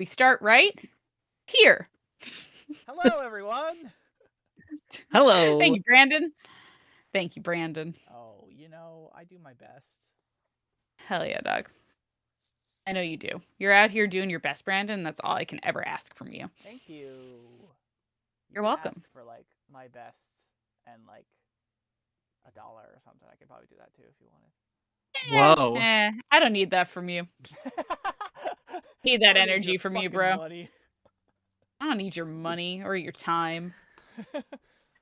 We start right here. Hello, everyone. Hello. Thank you, Brandon. Thank you, Brandon. Oh, I do my best. Hell yeah, dog. I know you do. You're out here doing your best, Brandon. That's all I can ever ask from you. Thank you. You're can welcome. Ask for my best and $1 or something. I could probably do that too if you wanted. Whoa. I don't need that from you. Need that energy from you, bro. Money. I don't need your money or your time.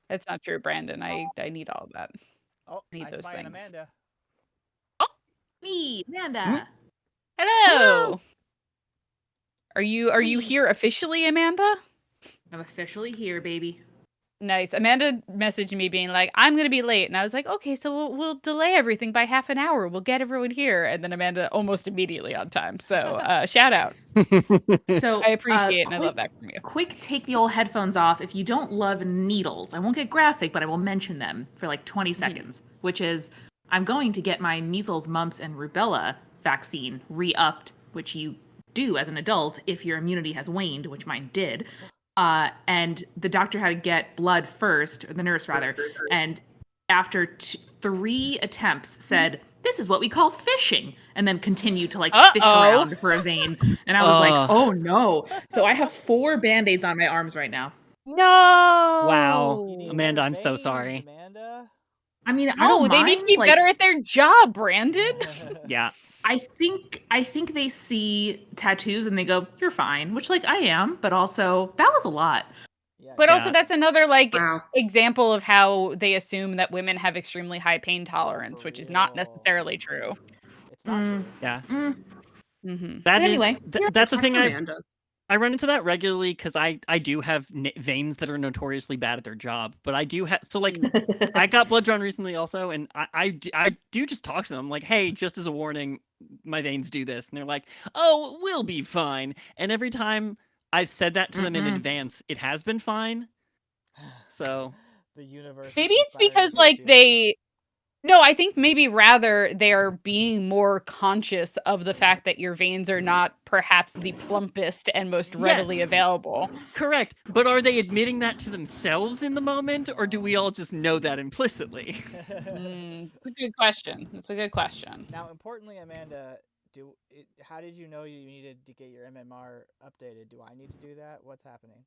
That's not true, Brandon. I need all of that. Oh, I need I those spy an things. Amanda. Me, Amanda. Hello. Are you here officially, Amanda? I'm officially here, baby. Nice. Amanda messaged me being like, "I'm gonna be late," and I was like, "Okay, so we'll delay everything by half an hour. We'll get everyone here." And then Amanda almost immediately on time. So shout out. So I appreciate it and I love that from you. Quick, take the old headphones off if you don't love needles. I won't get graphic, but I will mention them for 20 seconds, which is I'm going to get my measles, mumps, and rubella vaccine re-upped, which you do as an adult if your immunity has waned, which mine did. And the doctor had to get blood first, or the nurse rather, and after 3 attempts said, "This is what we call fishing," and then continued to fish around for a vein. And I was like, "Oh no!" So I have 4 band-aids on my arms right now. No. Wow, Amanda, I'm so sorry. Amanda. I mean, I don't mind. They need to be better at their job, Brandon. Yeah. I think they see tattoos and they go, "You're fine," which I am, but also that was a lot. But also that's another example of how they assume that women have extremely high pain tolerance, which is not necessarily true. It's not true. Yeah. Mm-hmm. That's the thing. I run into that regularly because I do have veins that are notoriously bad at their job, but I do have I got blood drawn recently also, and I do just talk to them like, hey, just as a warning, my veins do this, and they're like, oh, we'll be fine. And every time I've said that to them in advance, it has been fine. So the universe. Maybe it's because No, I think maybe rather they're being more conscious of the fact that your veins are not perhaps the plumpest and most readily available. Correct. But are they admitting that to themselves in the moment, or do we all just know that implicitly? It's a good question. It's a good question. Now, importantly, Amanda, how did you know you needed to get your MMR updated? Do I need to do that? What's happening?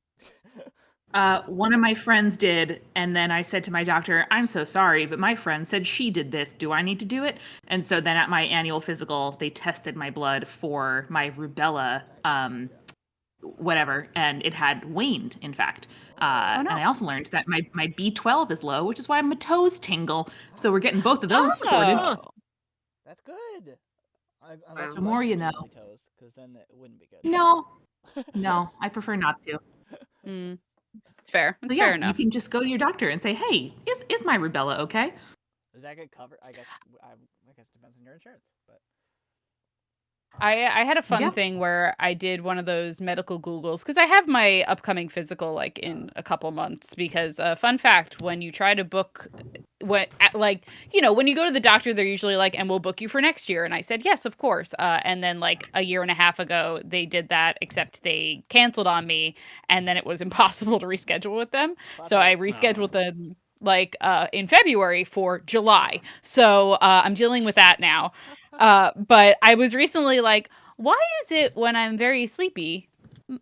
One of my friends did, and then I said to my doctor, "I'm so sorry, but my friend said she did this. Do I need to do it?" And so then at my annual physical, they tested my blood for my rubella, whatever, and it had waned, in fact. And I also learned that my B12 is low, which is why my toes tingle. So we're getting both of those sorted. That's good. The more you know. Toes, because then it wouldn't be good. No, I prefer not to. It's fair. It's fair enough. You can just go to your doctor and say, "Hey, is my rubella okay?" Does that get covered? I guess it depends on your insurance, but I had a fun thing where I did one of those medical Googles because I have my upcoming physical in a couple months. Because fun fact, when you try to book, when you go to the doctor, they're usually like, "And we'll book you for next year." And I said, "Yes, of course." And then a year and a half ago, they did that, except they canceled on me, and then it was impossible to reschedule with them. So I rescheduled them in February for July. So I'm dealing with that now. But I was recently like, why is it when I'm very sleepy,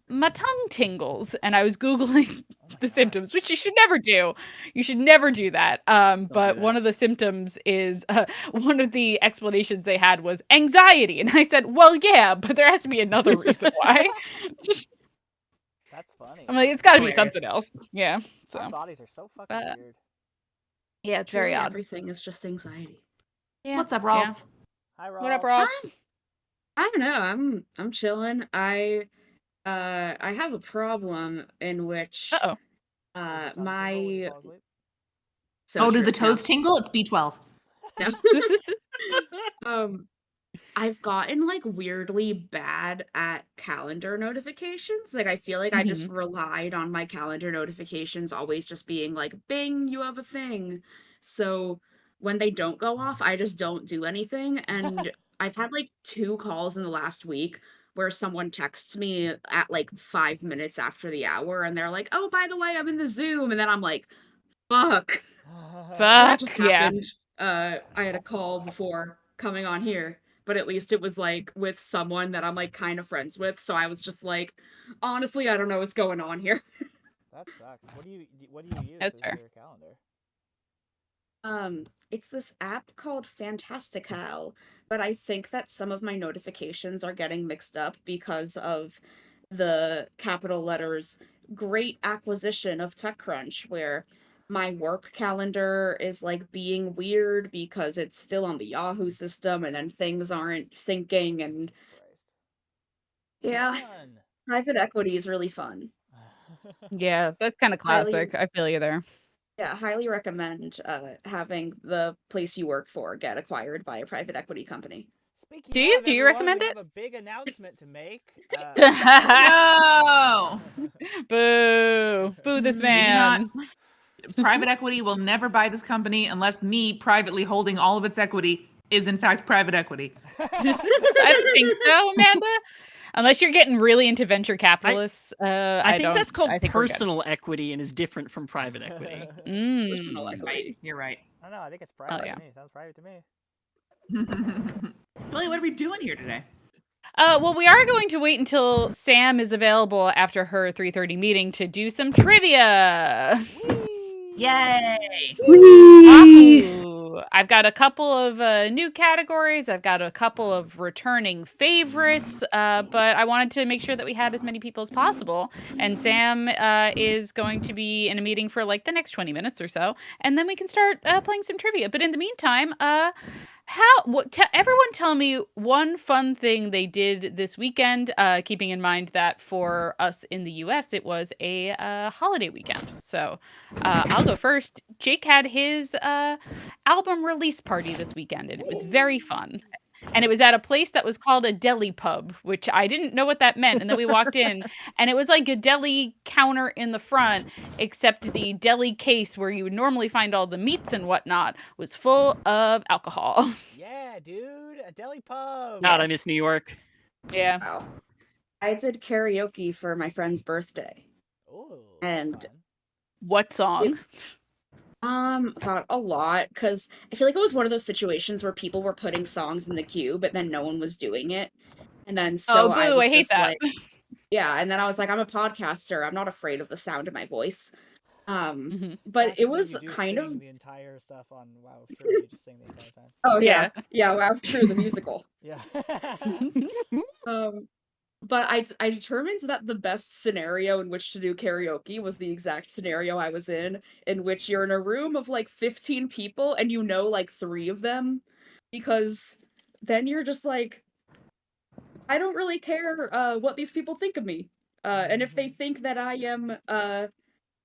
my tongue tingles? And I was Googling the symptoms, which you should never do. You should never do that. But one of the symptoms is, one of the explanations they had was anxiety. And I said, well, yeah, but there has to be another reason why. That's funny. I'm like, it's got to be something else. Yeah. So our bodies are so fucking weird. Yeah, it's very odd. Everything is just anxiety. Yeah. What's up, Rolls? Hi, Rolls. What up, Rolls? I don't know. I'm chilling. I have a problem in which my did the toes tingle? It's B12. No. I've gotten weirdly bad at calendar notifications. I feel like I just relied on my calendar notifications always just being like, bing, you have a thing. So when they don't go off, I just don't do anything. And I've had 2 calls in the last week where someone texts me at like 5 minutes after the hour and they're like, oh, by the way, I'm in the Zoom. And then I'm like, fuck. So that just Fuck, yeah. happened. I had a call before coming on here, but at least it was like with someone that I'm like kind of friends with. So I was just like, honestly, I don't know what's going on here. That sucks. What do you use That's as fair. your calendar? It's this app called Fantastical, but I think that some of my notifications are getting mixed up because of the capital letters great acquisition of TechCrunch, where my work calendar is like being weird because it's still on the Yahoo system and then things aren't syncing and Christ. yeah, Fun. private equity is really fun. Yeah, that's kind of Highly- classic. I feel you there. Yeah, highly recommend having the place you work for get acquired by a private equity company. Speaking Do you? of, Do you everyone, recommend we it? have a big announcement to make. No. Boo! Boo this We do not- man. Private equity will never buy this company unless me privately holding all of its equity is in fact private equity. I don't think so, Amanda. Unless you're getting really into venture capitalists, I think don't. that's called I think we're good. personal equity and is different from private equity. Personal Mm. equity. You're right. I don't know. I think it's private yeah. to me. Sounds private to me. Billy, what are we doing here today? Well, we are going to wait until Sam is available after her 3:30 meeting to do some trivia. Yay! Wahoo! I've got a couple of new categories. I've got a couple of returning favorites, but I wanted to make sure that we had as many people as possible. And Sam is going to be in a meeting for like the next 20 minutes or so, and then we can start playing some trivia. But in the meantime, everyone tell me one fun thing they did this weekend, keeping in mind that for us in the US it was a holiday weekend. So I'll go first. Jake had his album release party this weekend and it was very fun. And it was at a place that was called a deli pub, which I didn't know what that meant. And then we walked in, and it was like a deli counter in the front, except the deli case where you would normally find all the meats and whatnot was full of alcohol. Yeah, dude, a deli pub. God, I miss New York. Yeah. Wow. I did karaoke for my friend's birthday. Ooh, And- fun. What song? God, a lot, because I feel like it was one of those situations where people were putting songs in the queue, but then no one was doing it. And then so Boo! I was hate just that. like, yeah, and then I was like, I'm a podcaster. I'm not afraid of the sound of my voice. Mhm. But Classic it thing, was you do kind sing of the entire stuff on WoW of True. You just sing the entire time. oh yeah, wow, true, the musical. Yeah. But I determined that the best scenario in which to do karaoke was the exact scenario I was in which you're in a room of like 15 people and you know like 3 of them, because then you're just like, I don't really care what these people think of me. And if they think that I am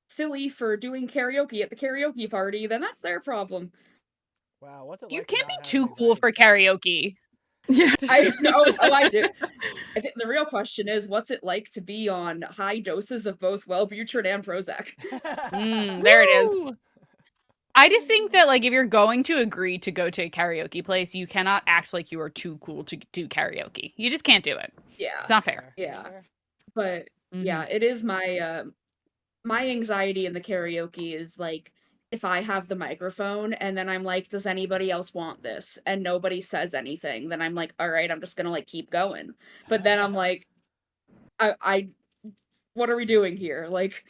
silly for doing karaoke at the karaoke party, then that's their problem. Wow, what's it You like to can't be not have too an cool for anxiety disorder? karaoke. Yeah. I know. Oh, I do. I think the real question is, what's it like to be on high doses of both Wellbutrin and Prozac? There it is. Woo! I just think that like if you're going to agree to go to a karaoke place, you cannot act like you are too cool to do karaoke. You just can't do it. Yeah, It's not fair. Yeah. Fair. but yeah, it is my my anxiety in the karaoke is like, if I have the microphone and then I'm like, does anybody else want this? And nobody says anything, then I'm like, all right, I'm just gonna like keep going. But then I'm like, I what are we doing here? Like,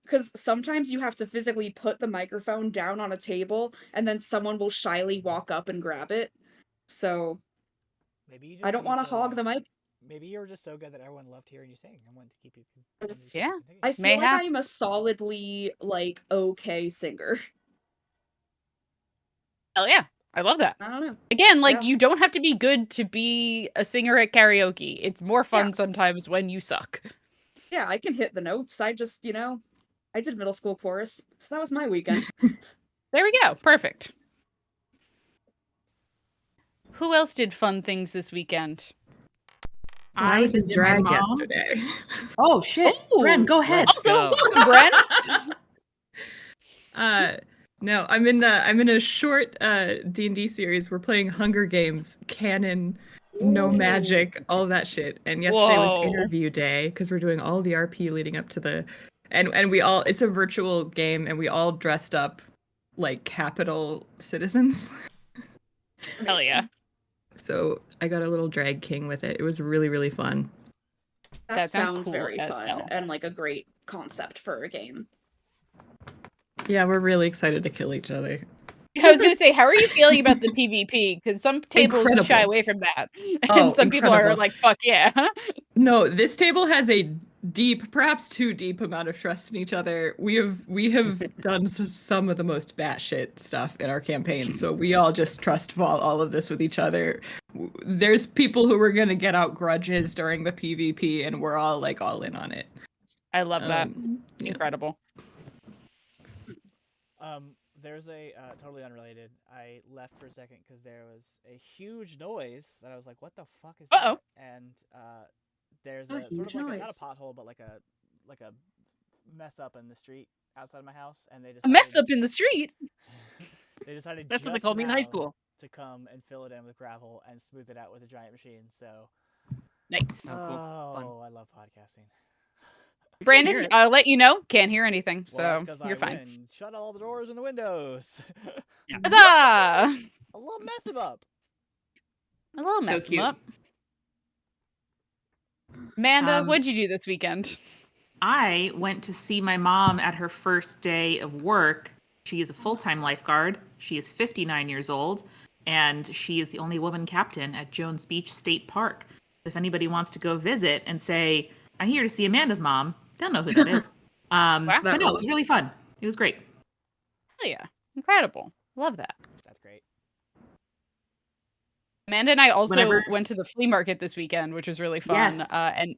because sometimes you have to physically put the microphone down on a table and then someone will shyly walk up and grab it. So Maybe you just I don't need want to to, hog like, the mic. Maybe you were just so good that everyone loved hearing you sing and wanted to keep you. Yeah. continue. I feel like Mayhaps. I'm a solidly like okay singer. Hell yeah. I love that. I don't know. Again, like Yeah. you don't have to be good to be a singer at karaoke. It's more fun sometimes when you suck. Yeah, I can hit the notes. I just, I did middle school chorus, so that was my weekend. There we go. Perfect. Who else did fun things this weekend? I was in visited drag my mom. yesterday. Oh shit. Ooh. Bren, go ahead. Let's Also, go. welcome, Bren. No, I'm in a short D&D series. We're playing Hunger Games canon no Ooh. magic, all that shit. And yesterday was Whoa. interview day because we're doing all the RP leading up to the, and we all, it's a virtual game and we all dressed up like capital citizens. Hell yeah. So I got a little drag king with it. It was really, really fun. That sounds sounds cool very as fun hell. and like a great concept for a game. Yeah, we're really excited to kill each other. I was gonna say, how are you feeling about the PvP? Because some tables shy Incredible. away from that, and Oh, some people are incredible. like, "Fuck yeah!" No, this table has a deep, perhaps too deep amount of trust in each other. We have done some of the most batshit stuff in our campaign, so we all just trust fall all of this with each other. There's people who are gonna get out grudges during the PvP, and we're all like all in on it. I love that. Yeah. Incredible. There's a totally unrelated. I left for a second because there was a huge noise that I was like, "What the fuck is Uh-oh. that?" And there's A a sort huge of like not a noise. pothole, but like a mess up in the street outside of my house, and they A decided mess up in the street. they decided That's what they just called me in high now school. to come and fill it in with gravel and smooth it out with a giant machine. So, Nice. Oh, cool. Fun. I love podcasting. Brandon, I'll let you know. Can't hear anything, Well, that's so 'cause you're I fine. went and shut all the doors and the windows. Huzzah! A little mess him up. A little mess them cute. up. Amanda, Um, what'd you do this weekend? I went to see my mom at her first day of work. She is a full-time lifeguard. She is 59 years old, and she is the only woman captain at Jones Beach State Park. If anybody wants to go visit and say, "I'm here to see Amanda's mom," they'll know who that is. Wow. But no, it was really fun. It was great. Hell yeah. Incredible. Love that. That's great. Amanda and I also Whenever- went to the flea market this weekend, which was really fun. Yes.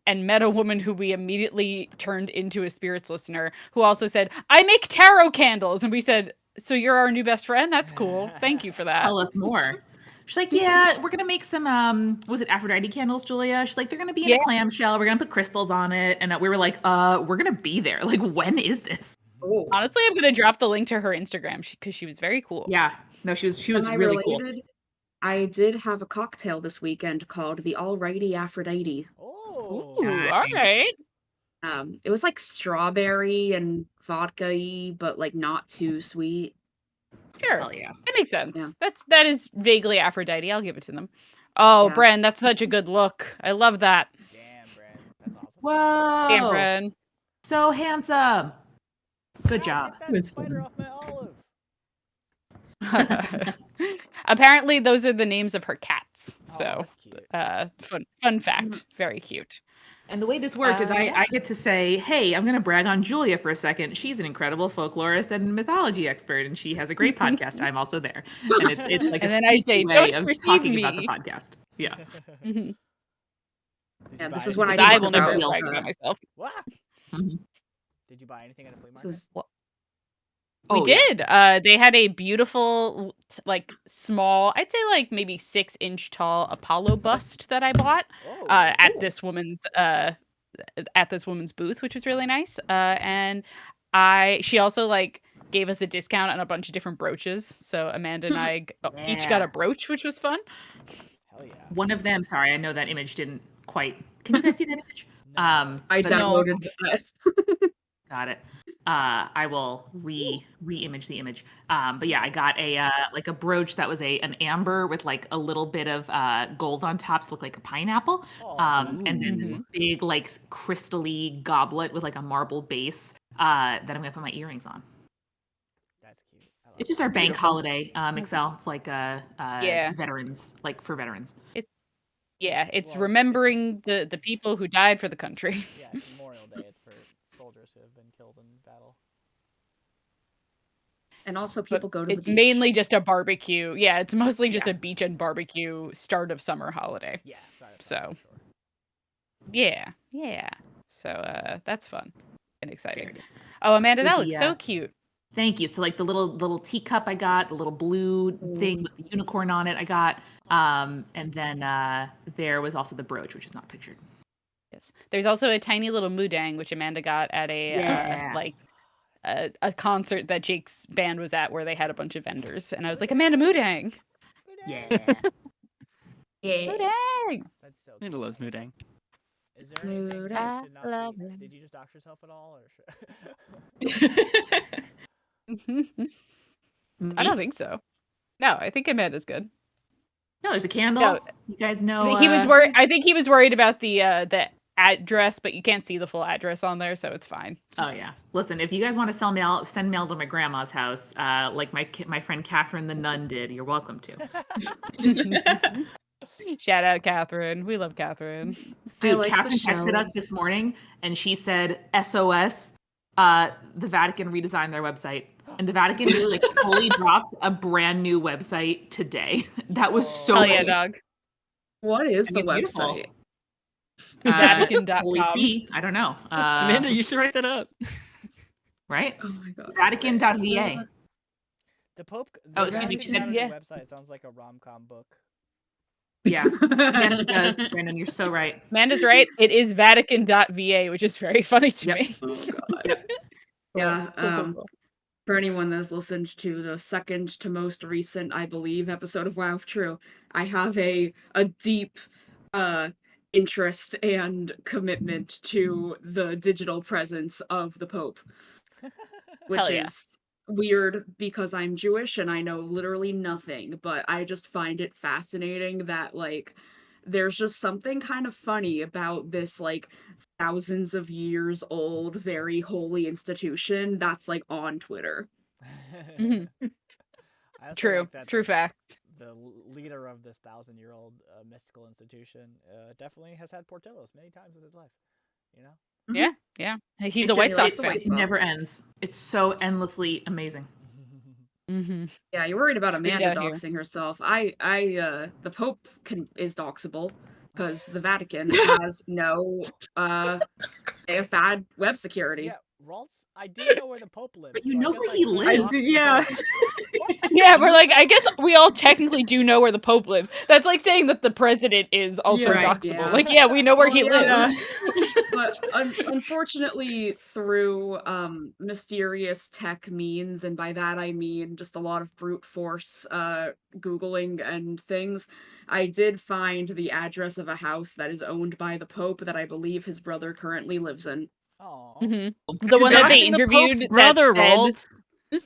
And met a woman who we immediately turned into a spirits listener, who also said, "I make tarot candles." And we said, "So you're our new best friend? That's cool. Thank you for that." Tell us more. She's like, "Yeah, we're gonna make some was it Aphrodite candles, Julia?" She's like, "They're gonna be in Yeah. a clamshell. We're gonna put crystals on it." And we were like, we're gonna be there. Like, when is this? Oh. Honestly, I'm gonna drop the link to her Instagram because she was very cool. Yeah. No, she was really cool. I did have a cocktail this weekend called the Alrighty Aphrodite. Oh. Ooh, all right. It was like strawberry and vodka-y, but like not too sweet. Sure. Hell yeah. That makes sense. Yeah. That is vaguely Aphrodite. I'll give it to them. Oh, Yeah. Bren, that's such a good look. I love that. Damn, Brad. That's awesome. Whoa. Damn, Bren. So handsome. Good job. Get It was that spider fun. off my olive. Apparently, those are the names of her cats. Oh, So, that's cute. fun fact. Very cute. And the way this worked is Yeah. I get to say, "Hey, I'm going to brag on Julia for a second. She's an incredible folklorist and mythology expert, and she has a great podcast. I'm also there." And it's like And a then I sneaky say, way "Don't of perceive talking about the me." podcast. Yeah. Mhm. Did you Yeah, buy this is anything when I at Because I talk the will flea never about, market? brag about myself. What? Mhm. Did you buy anything at a flea This market? is We Oh, yeah. did. They had a beautiful, like small, I'd say like maybe 6-inch tall Apollo bust that I bought Oh, at cool. this woman's booth, which was really nice. And she also like gave us a discount on a bunch of different brooches. So Amanda and I each got Yeah. a brooch, which was fun. Hell yeah. One of them, sorry, I know that image didn't quite. Can you guys see that image? No. I but- downloaded that. Got it. I will re-image the image. But yeah, I got a like a brooch that was an amber with like a little bit of gold on top to look like a pineapple. Oh, And then this Mhm. big like crystally goblet with like a marble base that I'm gonna put my earrings on. that's cute. I love It's just it. our bank Beautiful. holiday, Excel. It's like Yeah. veterans, like for veterans. Yeah, it's Well, remembering the people who died for the country. Yeah, it's Memorial Day. It's for soldiers who have been killed in battle. And also But people go to it's the beach. mainly just a barbecue. Yeah, it's mostly just Yeah. a beach and barbecue start of summer holiday. Yeah, sorry. So. Sure. Yeah. So that's fun and exciting. Very good. Oh, Amanda, that With looks the, so cute. Thank you. So like the little teacup I got, the little blue thing with the unicorn on it I got. And then there was also the brooch, which is not pictured. Yes. There's also a tiny little mudang which Amanda got at a concert that Jake's band was at where they had a bunch of vendors, and I was like, Amanda Mudang. Yeah. Yeah. Mudang. That's so Nanda loves cute. Mudang. Is there anything Mood. that I should not love be? him. Did you just dox yourself at all, or? I don't think so. No, I think Amanda's good. No, there's a candle. No. You guys know. He was worried. I think he was worried about the address, but you can't see the full address on there, so it's fine. Oh yeah. Listen, if you guys want to send mail to my grandma's house, like my friend Catherine the nun did, you're welcome to. Shout out Catherine. We love Catherine. Dude, like Catherine the texted us shells. this morning and she said, SOS, the Vatican redesigned their website. And the Vatican just like fully dropped a brand new website today. That was so Hell yeah, great. dog. What is I the mean, it's beautiful. website? Vatican.com. Holy See? I don't know. Amanda, you should write that up. Right? Oh my god. Vatican.va. The Pope. Oh, The excuse me, Vatican she said- Vatican yeah. website sounds like a rom-com book. Yeah. Yes, it does, Brandon. You're so right. Amanda's right. It is Vatican.va, which is very funny to Yep. me. Oh god. Yeah. Cool. For anyone that's listened to the second to most recent, I believe, episode of WoW True, I have a deep interest and commitment to the digital presence of the Pope, which Hell yeah. is weird because I'm Jewish and I know literally nothing, but I just find it fascinating that like there's just something kind of funny about this like thousands of years old, very holy institution that's like on Twitter. Mhm. I also True. like that True fact. the leader of this 1,000-year-old mystical institution definitely has had Portillo's many times in his life. You know. Yeah. He's It a White just Sox likes the fan. White It never Sox. ends. It's so endlessly amazing. Mm-hmm. Yeah, you're worried about Amanda out here. doxing herself. The Pope is doxable because the Vatican has no they have bad web security. Yeah, Ralts, I do know where the Pope lives. But you so I know guess where I he could lives. dox the Yeah. Pope. Yeah, we're like, I guess we all technically do know where the Pope lives. That's like saying that the president is also Yeah, doxable. yeah. Like, yeah, we know where Well, he yeah. lives. But unfortunately, through mysterious tech means, and by that I mean just a lot of brute force Googling and things, I did find the address of a house that is owned by the Pope that I believe his brother currently lives in. Aw. Mhm. The You're one that they doxing the interviewed Pope's that brother, said- Ralts.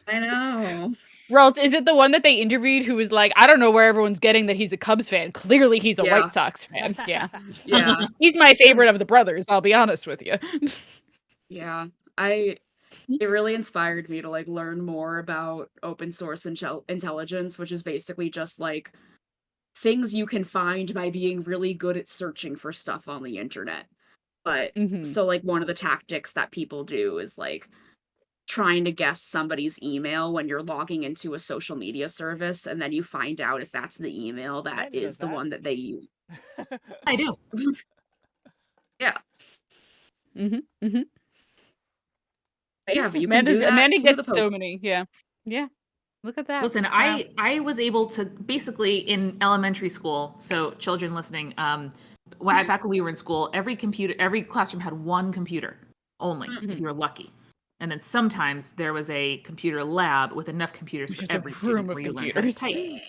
I know. Ralt, is it the one that they interviewed who was like, I don't know where everyone's getting that he's a Cubs fan. Clearly he's a Yeah. White Sox fan. Yeah. Yeah. He's my favorite of the brothers, I'll be honest with you. Yeah, it really inspired me to like learn more about open source intelligence, which is basically just like things you can find by being really good at searching for stuff on the internet. But Mhm. so like one of the tactics that people do is like trying to guess somebody's email when you're logging into a social media service, and then you find out if that's the email that Amanda does is the that. one that they use. I do. But yeah, but you can do Amanda, that Amanda to the gets Pope. so many. Yeah. Look at that. Listen, Wow. I was able to basically in elementary school. So children listening, back when we were in school, every classroom had one computer only, if you were lucky. And then sometimes there was a computer lab with enough computers Which for is a every student room of where you learned how to computers.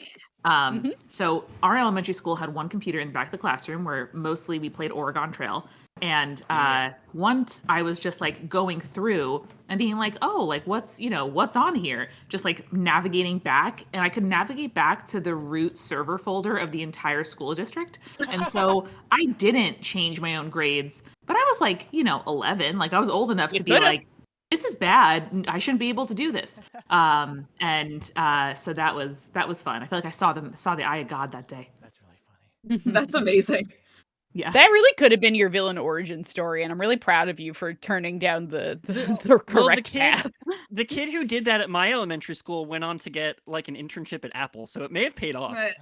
type. So our elementary school had one computer in the back of the classroom where mostly we played Oregon Trail. And once I was just like going through and being like, oh, like what's on here? Just like navigating back, and I could navigate back to the root server folder of the entire school district. And so I didn't change my own grades, but I was like, 11, like I was old enough You to be could've. like, this is bad. I shouldn't be able to do this. So that was fun. I feel like I saw the eye of God that day. That's really funny. That's amazing. Yeah. That really could have been your villain origin story, and I'm really proud of you for turning down the correct Well, the path. the kid who did that at my elementary school went on to get like an internship at Apple, so it may have paid off. But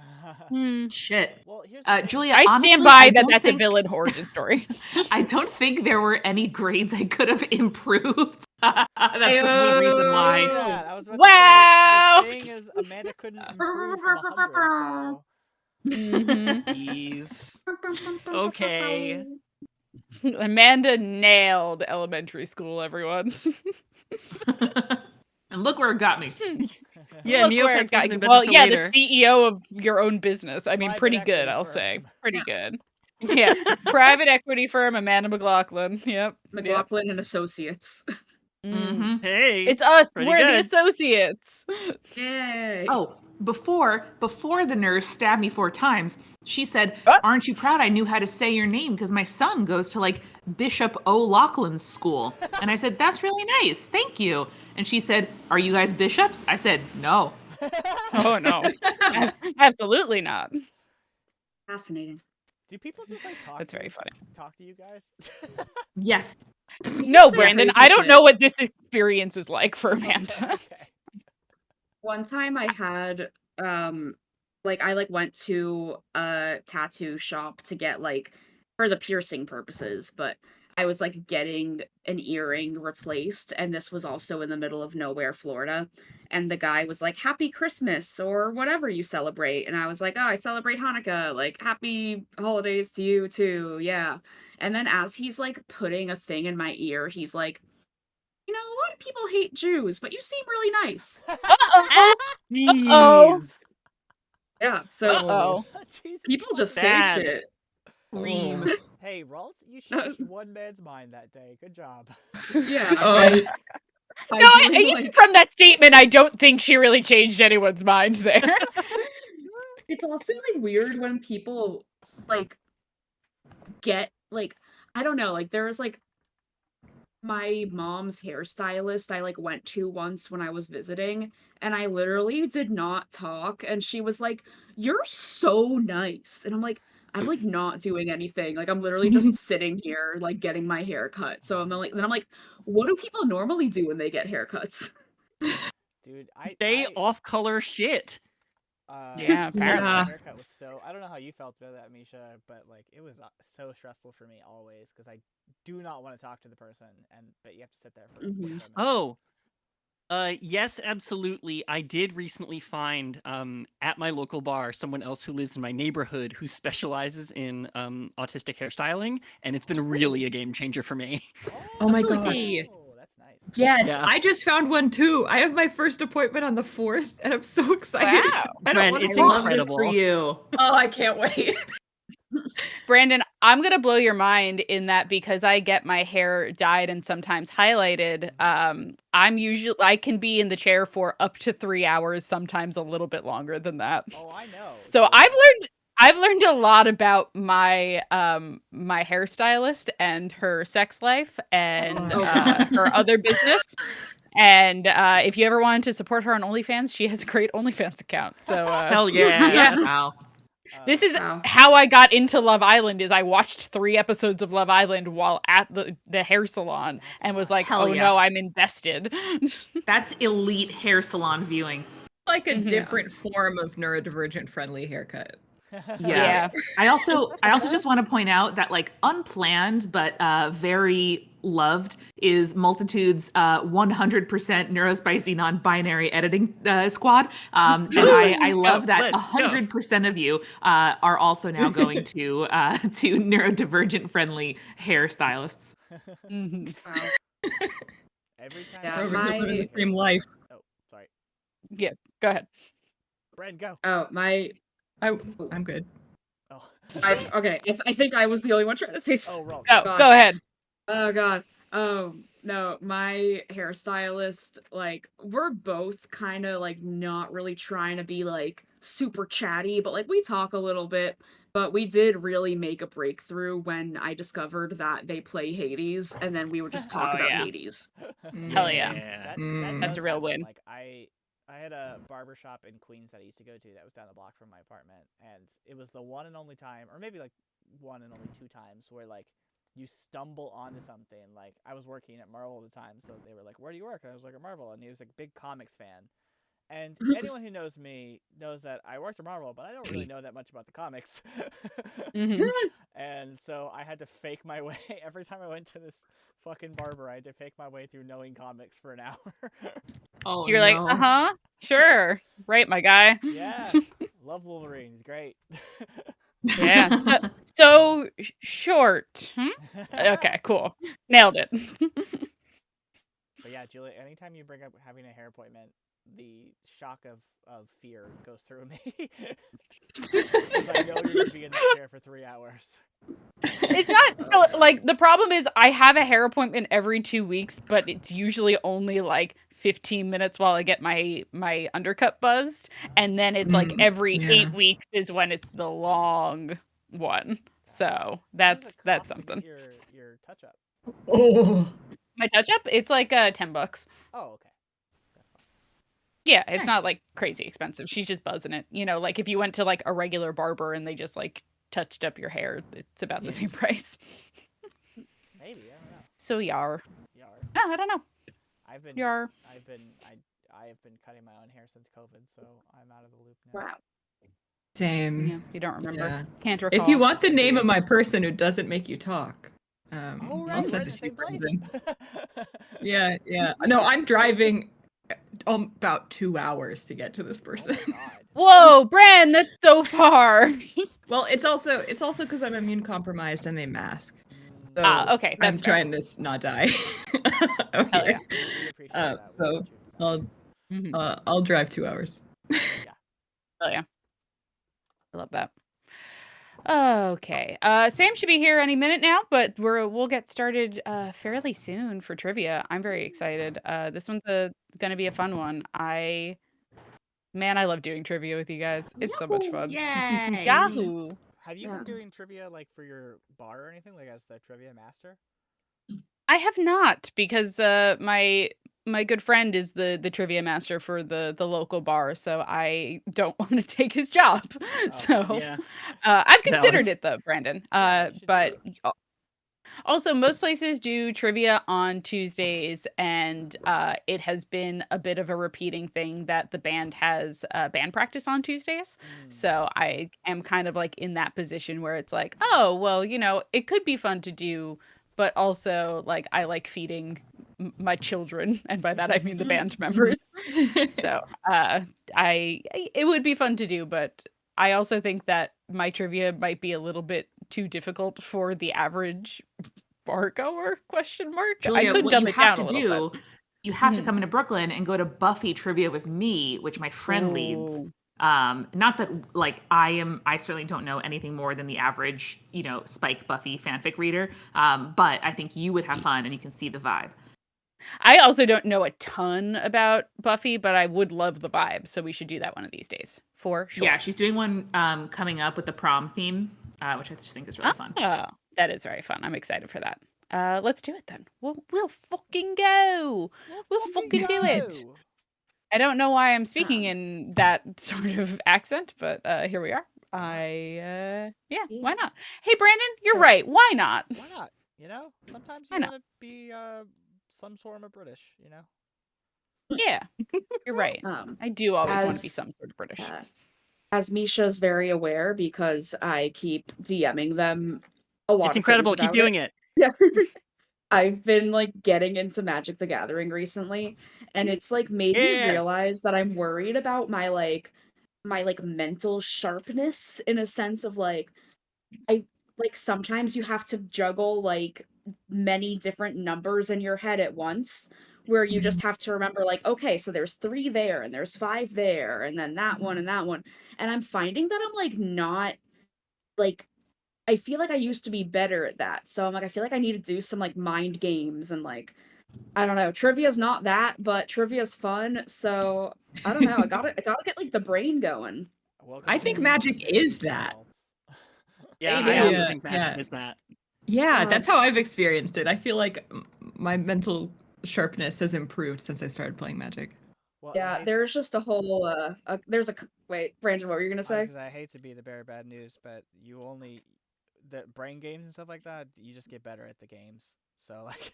Hmm. Shit. Well, here's the thing. Julia, I honestly, stand by I that don't that's a think- villain origin story. I don't think there were any grades I could have improved. That's the only reason why. Yeah, I was about Wow. to say, the thing is, Amanda couldn't improve from 100, so... Mhm. Jeez. Okay. Amanda nailed elementary school, everyone. And look where it got me. Yeah, Look where Neopets it got. wasn't invented Well, till yeah, later. the CEO of your own business. I mean, Private pretty equity good, I'll firm. say. Pretty good. Yeah, private equity firm Amanda McLaughlin. Yep. McLaughlin and Associates. Mm. Hey, It's us. pretty We're the good. associates. Yay. Oh, before the nurse stabbed me 4 times, she said, What? "Aren't you proud I knew how to say your name because my son goes to like Bishop O'Loughlin's school?" And I said, "That's really nice. Thank you." And she said, "Are you guys bishops?" I said, "No." Oh no, absolutely not. Fascinating. Do people just like talk? That's to very you- funny. Talk to you guys? Yes. No, say Brandon, crazy I don't shit. know what this experience is like for Amanda. Okay. One time I had I went to a tattoo shop to get like for the piercing purposes, but I was like getting an earring replaced, and this was also in the middle of nowhere, Florida. And the guy was like, "Happy Christmas," or whatever you celebrate. And I was like, "Oh, I celebrate Hanukkah. Like, happy holidays to you too. Yeah." And then as he's like putting a thing in my ear, he's like, "You know, a lot of people hate Jews, but you seem really nice." Uh-oh. Jeez. Yeah, so Uh-oh. Jesus people just say Bad. shit. Ream. Hey, Rawls, you changed one man's mind that day. Good job. Yeah. I No, do even like- from that statement, I don't think she really changed anyone's mind there. It's also like weird when people like get like I don't know, like there was like my mom's hairstylist I like went to once when I was visiting, and I literally did not talk, and she was like, "You're so nice." And I'm like not doing anything. Like I'm literally just sitting here like getting my hair cut. So I'm like, what do people normally do when they get haircuts? Dude, Stay off color shit. Yeah, apparently. My Yeah. haircut was so. I don't know how you felt about that, Misha, but like it was so stressful for me always because I do not want to talk to the person, but you have to sit there for. Mhm. 45 minutes. Oh. Yes, absolutely. I did recently find at my local bar someone else who lives in my neighborhood who specializes in autistic hairstyling, and it's been really a game changer for me. Oh my really god. Oh, that's nice. Yes, Yeah. I just found one too. I have my first appointment on the 4th, and I'm so excited. Wow. I don't Ren, want it's to I love this incredible. for you. Oh, I can't wait. Brandon, I'm going to blow your mind in that because I get my hair dyed and sometimes highlighted. I can be in the chair for up to 3 hours, sometimes a little bit longer than that. Oh, I know. So dude. I've learned a lot about my my hairstylist and her sex life and Oh. her other business. And if you ever wanted to support her on OnlyFans, she has a great OnlyFans account. So Hell yeah. Yeah. Wow. this is Wow. how I got into Love Island. Is I watched 3 episodes of Love Island while at the hair salon That's and was wild. like, Hell oh yeah. no, I'm invested. That's elite hair salon viewing. Like a Mhm. different form of neurodivergent friendly haircut. Yeah. I also just want to point out that like unplanned but very loved is Multitude's 100% neurospicy non-binary editing squad. And I love that let's go. 100% of you are also now going to neurodivergent friendly hairstylists. Mhm. Wow. Every time. Yeah, I We're living the my- same life. Oh, sorry. Go ahead. Bren, go. Oh, I'm good. Oh. okay. I think I was the only one trying to say Oh, something. Rolf. Oh, God. go ahead. Oh god. No, my hairstylist, like, we're both kind of like not really trying to be like super chatty, but like we talk a little bit. But we did really make a breakthrough when I discovered that they play Hades, and then we would just talk Oh, about yeah. Hades. Hell yeah. That That's does a real happen. win. Like I had a barber shop in Queens that I used to go to that was down the block from my apartment, and it was the one and only time, or maybe like one and only 2 times, where like you stumble onto something. Like I was working at Marvel at the time, so they were like, "Where do you work?" And I was like, "At Marvel," and he was like a big comics fan. And anyone who knows me knows that I worked at Marvel, but I don't really know that much about the comics. Mhm. And so I had to fake my way every time I went to this fucking barber. I had to fake my way through knowing comics for an hour. Oh, You're like, sure, right, my guy. Yeah, love Wolverine. He's great. Yeah. So short. Okay, cool. Nailed it. But yeah, Julia, anytime you bring up having a hair appointment, the shock of fear goes through me. Because I know you're gonna be in that chair for 3 hours. It's not so like the problem is I have a hair appointment every 2 weeks, but it's usually only like 15 minutes while I get my undercut buzzed, and then it's like every 8 weeks is when it's the long one. So that's something. Your touch up. Oh, My touch up, it's like $10. Oh, okay. That's fine. Yeah, it's not Nice. like crazy expensive. She's just buzzing it. You know, like if you went to like a regular barber and they just like touched up your hair, it's about the same price. Maybe, I don't know. So yar. Yar. No, I don't know. I've been cutting my own hair since COVID, so I'm out of the loop now. Wow. same. Yeah, you don't remember. Yeah. Can't recall. If you want the name of my person who doesn't make you talk, Oh, right, I'll we're send in it the to you, same place. Brendan. Yeah. No, I'm driving about 2 hours to get to this person. Oh my god. Whoa, Bran, that's so far. Well, it's also because I'm immune compromised and they mask. So Okay, that's I'm fair. trying to not die. Hell yeah. We appreciate that. We So want you to die. I'll drive 2 hours. Oh yeah. I love that. Okay. Sam should be here any minute now, but we'll get started fairly soon for trivia. I'm very excited. This one's gonna be a fun one. I love doing trivia with you guys. It's so much fun. Yay! Yahoo! Have you Yeah. been doing trivia like for your bar or anything, like as the trivia master? I have not, because my good friend is the trivia master for the local bar, so I don't want to take his job. So Yeah. I've considered Valid. it though, Brandon. Yeah, you should But do also most places do trivia on Tuesdays, and it has been a bit of a repeating thing that the band has band practice on Tuesdays. So I am kind of like in that position where it's like, oh, well, you know, it could be fun to do, but also like I like feeding my children, and by that I mean the band members. So it would be fun to do, but I also think that my trivia might be a little bit too difficult for the average bar goer? Julia, I could what dumb you it have down to a little do, you have to come into Brooklyn and go to Buffy Trivia with me, which my friend leads. Ooh. Not that like I certainly don't know anything more than the average, Spike Buffy fanfic reader. But I think you would have fun and you can see the vibe. I also don't know a ton about Buffy, but I would love the vibe, so we should do that one of these days for sure. Yeah, she's doing one coming up with the prom theme, which I just think is really fun. Oh, that is very fun. I'm excited for that. Let's do it then. We'll fucking go. We'll fucking do it. I don't know why I'm speaking in that sort of accent, but here we are. Why not? Hey, Brandon, you're right. Why not? Why not? You know, sometimes you want to be some sort of British, you know? Yeah, you're right. I do always want to be some sort of British. As Misha's very aware, because I keep DMing them a lot. It's incredible. Keep doing it. Yeah. I've been like getting into Magic the Gathering recently, and it's like made me realize that I'm worried about my mental sharpness, in a sense of like sometimes you have to juggle like many different numbers in your head at once, where you just have to remember like, okay, so there's 3 there and there's 5 there and then that one and that one. And I'm finding that I'm like not like, I feel like I used to be better at that. So I'm like, I feel like I need to do some like mind games and like, I don't know, trivia's not that, but trivia's fun. So I don't know, I gotta get like the brain going. I think Magic is that. Yeah, I also think Magic is that. Yeah, that's how I've experienced it. I feel like my mental sharpness has improved since I started playing Magic. Well, yeah, there's just a whole wait, Brandon, what were you gonna say? I hate to be the bearer of bad news, but the brain games and stuff like that, you just get better at the games. So like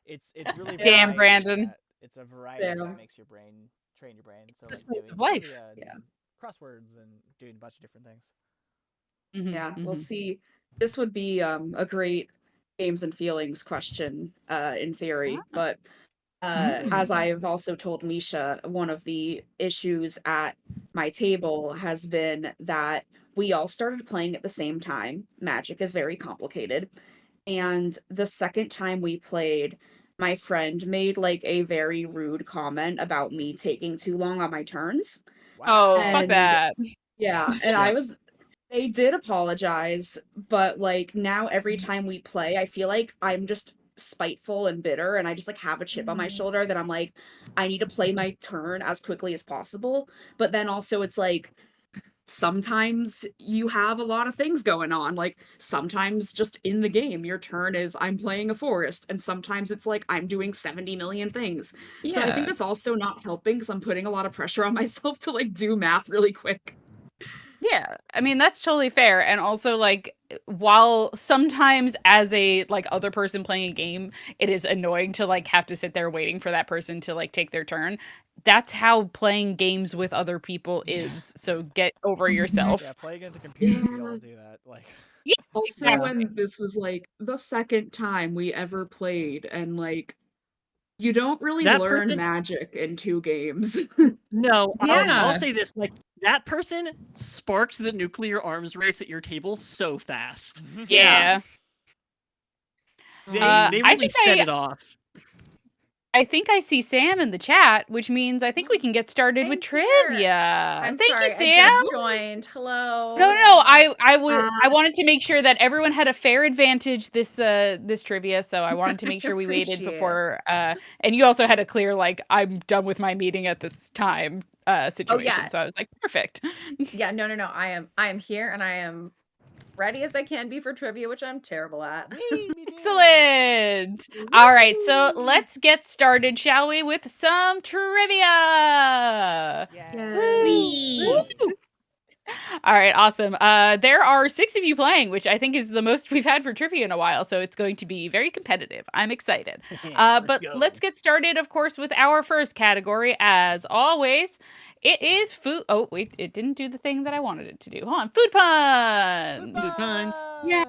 it's really damn, Brandon. It's a variety that makes your brain train your brain. So like doing life. Crosswords and doing a bunch of different things. We'll see. This would be a great games and feelings question in theory, but as I've also told Misha, one of the issues at my table has been that we all started playing at the same time. Magic is very complicated. And the second time we played, my friend made like a very rude comment about me taking too long on my turns. Oh, Wow. fuck And that. yeah, and they did apologize, but like now every time we play, I feel like I'm just spiteful and bitter and I just like have a chip on my shoulder that I'm like, I need to play my turn as quickly as possible. But then also it's like sometimes you have a lot of things going on. Like sometimes just in the game, your turn is I'm playing a forest, and sometimes it's like I'm doing 70 million things. So I think that's also not helping because I'm putting a lot of pressure on myself to like do math really quick. Yeah, I mean that's totally fair, and also like while sometimes as a like other person playing a game, it is annoying to like have to sit there waiting for that person to like take their turn. That's how playing games with other people is. So get over yourself. Yeah, play against a computer if you all do that. Like, Yeah, Also, exactly. when this was like the second time we ever played, and like you don't really That learn person- magic in 2 games. No, Yeah. I'll say this: like that person sparked the nuclear arms race at your table so fast. Yeah. They I really think set it off. I think I see Sam in the chat, which means I think we can get started with I'm here. trivia. I'm Thank sorry, you, Sam. I just joined. Hello. No. I wanted to make sure that everyone had a fair advantage this trivia, so I wanted to make sure we waited Appreciate it. before and you also had a clear like I'm done with my meeting at this time situation. yeah. So I was like, perfect. Yeah, no. I am here and I am ready as I can be for trivia, which I'm terrible at. me too. Excellent. All right, so let's get started, shall we, with some trivia. Yeah. Woo. All right, awesome. There are 6 of you playing, which I think is the most we've had for trivia in a while, so it's going to be very competitive. I'm excited. But let's get started, of course, with our first category. As always, it is food. Oh, wait, it didn't do the thing that I wanted it to do. Hold on. Food puns. Food puns. Yeah.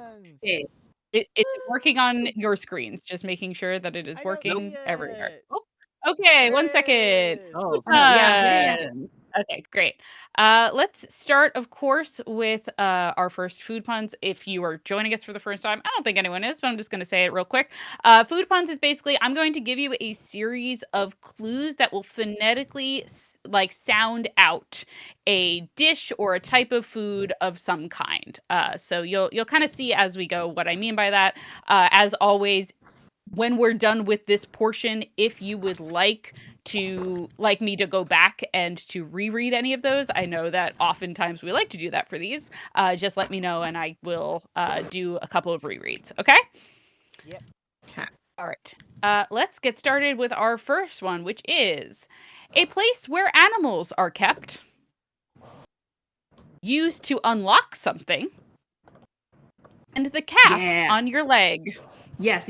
It's working on your screens, just making sure that it is I don't working see everywhere. it. Oh, okay, 1 second. Yes. Oh, yeah. Okay, great. Let's start, of course, with our first food puns. If you are joining us for the first time, I don't think anyone is, but I'm just going to say it real quick. Food puns is basically I'm going to give you a series of clues that will phonetically like sound out a dish or a type of food of some kind. So you'll kind of see as we go what I mean by that. As always, when we're done with this portion, if you would like me to go back and to reread any of those, I know that oftentimes we like to do that for these. Just let me know and I will do a couple of rereads. Okay? Yep. Okay. All right. Let's get started with our first one, which is a place where animals are kept, used to unlock something, and the cap on your leg. Yes.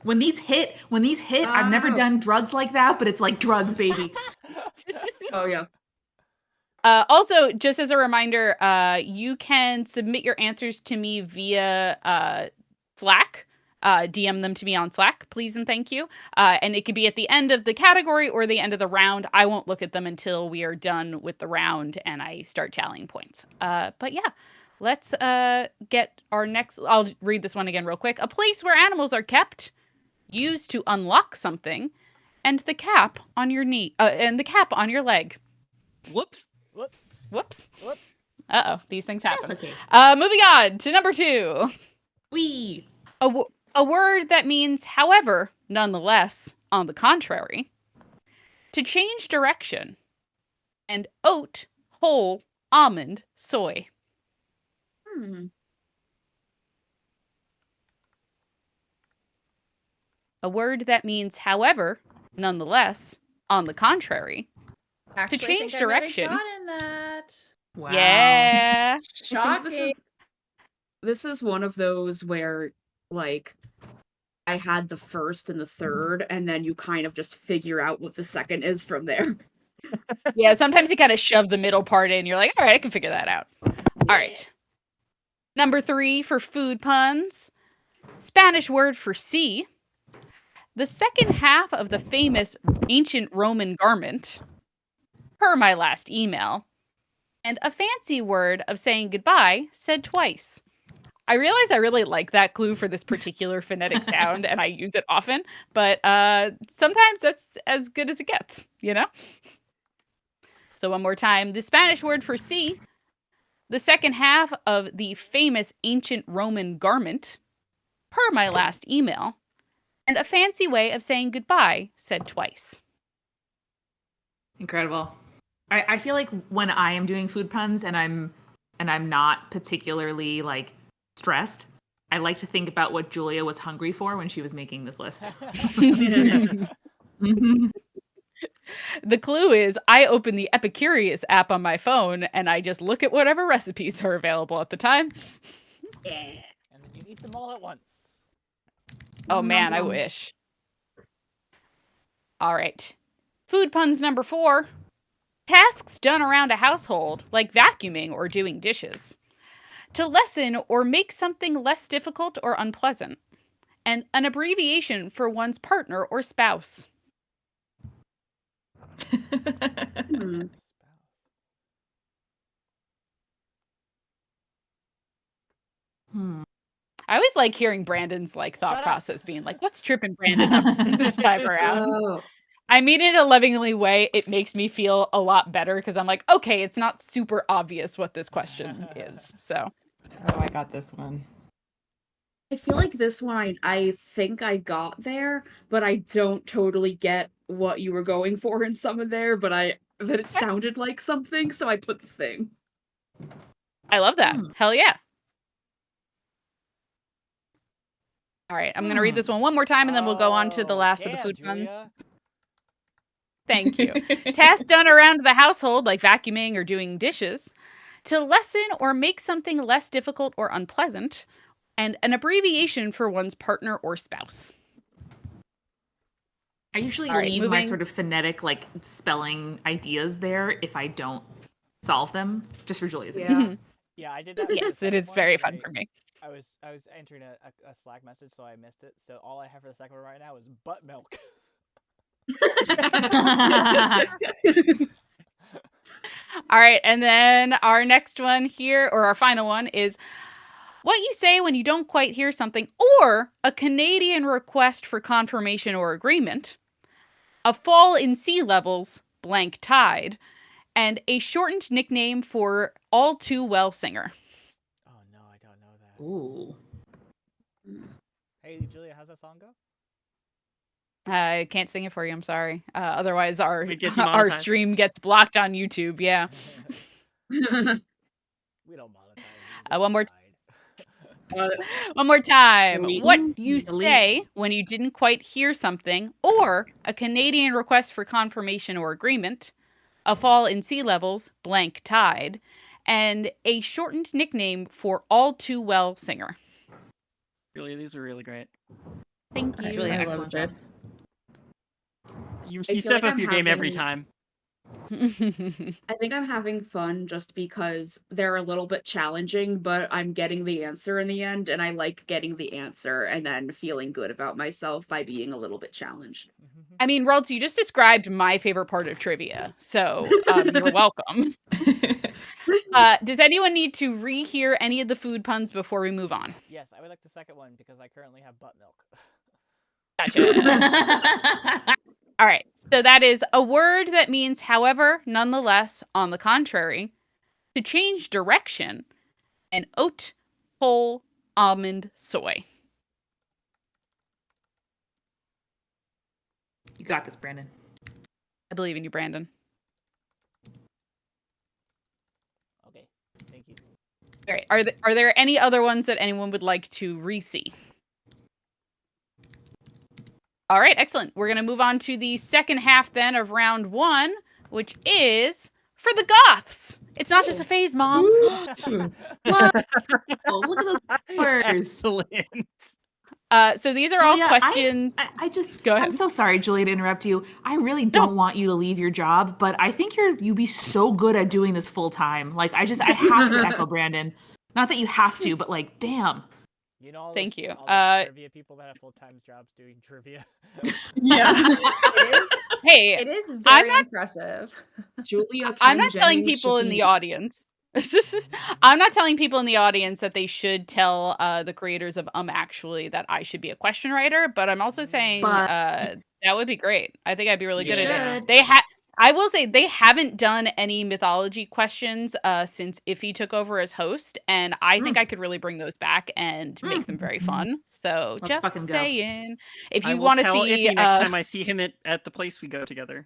When these hit, I've never done drugs like that, but it's like drugs, baby. Oh yeah. Also, just as a reminder, you can submit your answers to me via Slack. DM them to me on Slack, please and thank you. And it could be at the end of the category or the end of the round. I won't look at them until we are done with the round and I start tallying points. But yeah, let's get our next. I'll read this one again real quick. A place where animals are kept, used to unlock something, and the cap on your knee, and the cap on your leg. Whoops. Whoops. Uh-oh, these things happen. That's okay. Moving on to number 2. A word that means however, nonetheless, on the contrary. To change direction. And oat, whole, almond, soy. A word that means however, nonetheless, on the contrary. Actually, to change I think I might have direction. gotten that. Wow. Yeah. I think this is one of those where like I had the first and the third, and then you kind of just figure out what the second is from there. Yeah, sometimes you kind of shove the middle part in. You're like, all right, I can figure that out. All right. Number 3 for food puns. Spanish word for sea. The second half of the famous ancient Roman garment. Per my last email. And a fancy word of saying goodbye said twice. I realize I really like that clue for this particular phonetic sound, and I use it often, but sometimes that's as good as it gets, you know? So one more time, the Spanish word for sea, the second half of the famous ancient Roman garment, per my last email, and a fancy way of saying goodbye said twice. Incredible. I feel like when I am doing food puns and I'm not particularly like stressed, I like to think about what Julia was hungry for when she was making this list. The clue is I open the Epicurious app on my phone and I just look at whatever recipes are available at the time. Yeah. And then you eat them all at once. Oh man, I wish. All right. Food puns number 4. Tasks done around a household, like vacuuming or doing dishes. To lessen or make something less difficult or unpleasant. And an abbreviation for one's partner or spouse. I always like hearing Brandon's like thought process being like, what's tripping Brandon up this time around? Oh. I mean it in a lovingly way. It makes me feel a lot better because I'm like, okay, it's not super obvious what this question is. So, Oh, I got this one. I feel like this one I think I got there, but I don't totally get what you were going for in some of there, but it sounded like something, so I put the thing. I love that. Hell yeah. All right, I'm going to read this one more time and then we'll go on to the last of the food puns. Thank you. Tasks done around the household, like vacuuming or doing dishes, to lessen or make something less difficult or unpleasant, and an abbreviation for one's partner or spouse. I usually leave my sort of phonetic, like, spelling ideas there if I don't solve them, just for Julia's example. Yeah, I did that. Yes, it is very fun for me. I was entering a Slack message, so I missed it. So all I have for the second one right now is butt milk. All right, and then our next one here, or our final one, is what you say when you don't quite hear something, or a Canadian request for confirmation or agreement, a fall in sea levels, blank tide, and a shortened nickname for all too well singer. Oh no, I don't know that. Ooh. Hey Julia, how's that song go? I can't sing it for you. I'm sorry. Otherwise, our stream gets blocked on YouTube. Yeah. We don't monetize. One more time. What you say when you didn't quite hear something, or a Canadian request for confirmation or agreement, a fall in sea levels, blank tide, and a shortened nickname for all too well singer. Really, these are really great. Thank you. Julia, excellent job. You step up your game every time. I think I'm having fun just because they're a little bit challenging, but I'm getting the answer in the end, and I like getting the answer and then feeling good about myself by being a little bit challenged. I mean, Ralts, you just described my favorite part of trivia, so you're welcome. Does anyone need to rehear any of the food puns before we move on? Yes, I would like the second one because I currently have butt milk. Gotcha. All right. So that is a word that means however, nonetheless, on the contrary, to change direction, and oat, whole, almond, soy. You got this, Brandon. I believe in you, Brandon. Okay. Thank you. All right. Are there any other ones that anyone would like to re-see? All right, excellent. We're going to move on to the second half then of round 1, which is for the Goths. It's not just a phase, Mom. What? Oh, look at those words. Excellent. So these are all questions. I just go ahead. I'm so sorry, Julia, to interrupt you. I really don't want you to leave your job, but I think you'd be so good at doing this full time. Like I have to echo Brandon. Not that you have to, but like, damn. You know, thank you. Trivia people that have full-time jobs doing trivia. Yeah. Hey, it is very impressive. Julia, I'm not telling people in the audience. I'm not telling people in the audience that they should tell the creators of Actually that I should be a question writer, but I'm also saying that would be great. I think I'd be really good at it. I will say they haven't done any mythology questions since Iffy took over as host, and I think I could really bring those back and make them very fun. So Let's just saying, if I you will want to tell see Iffy next time I see him at the place we go together.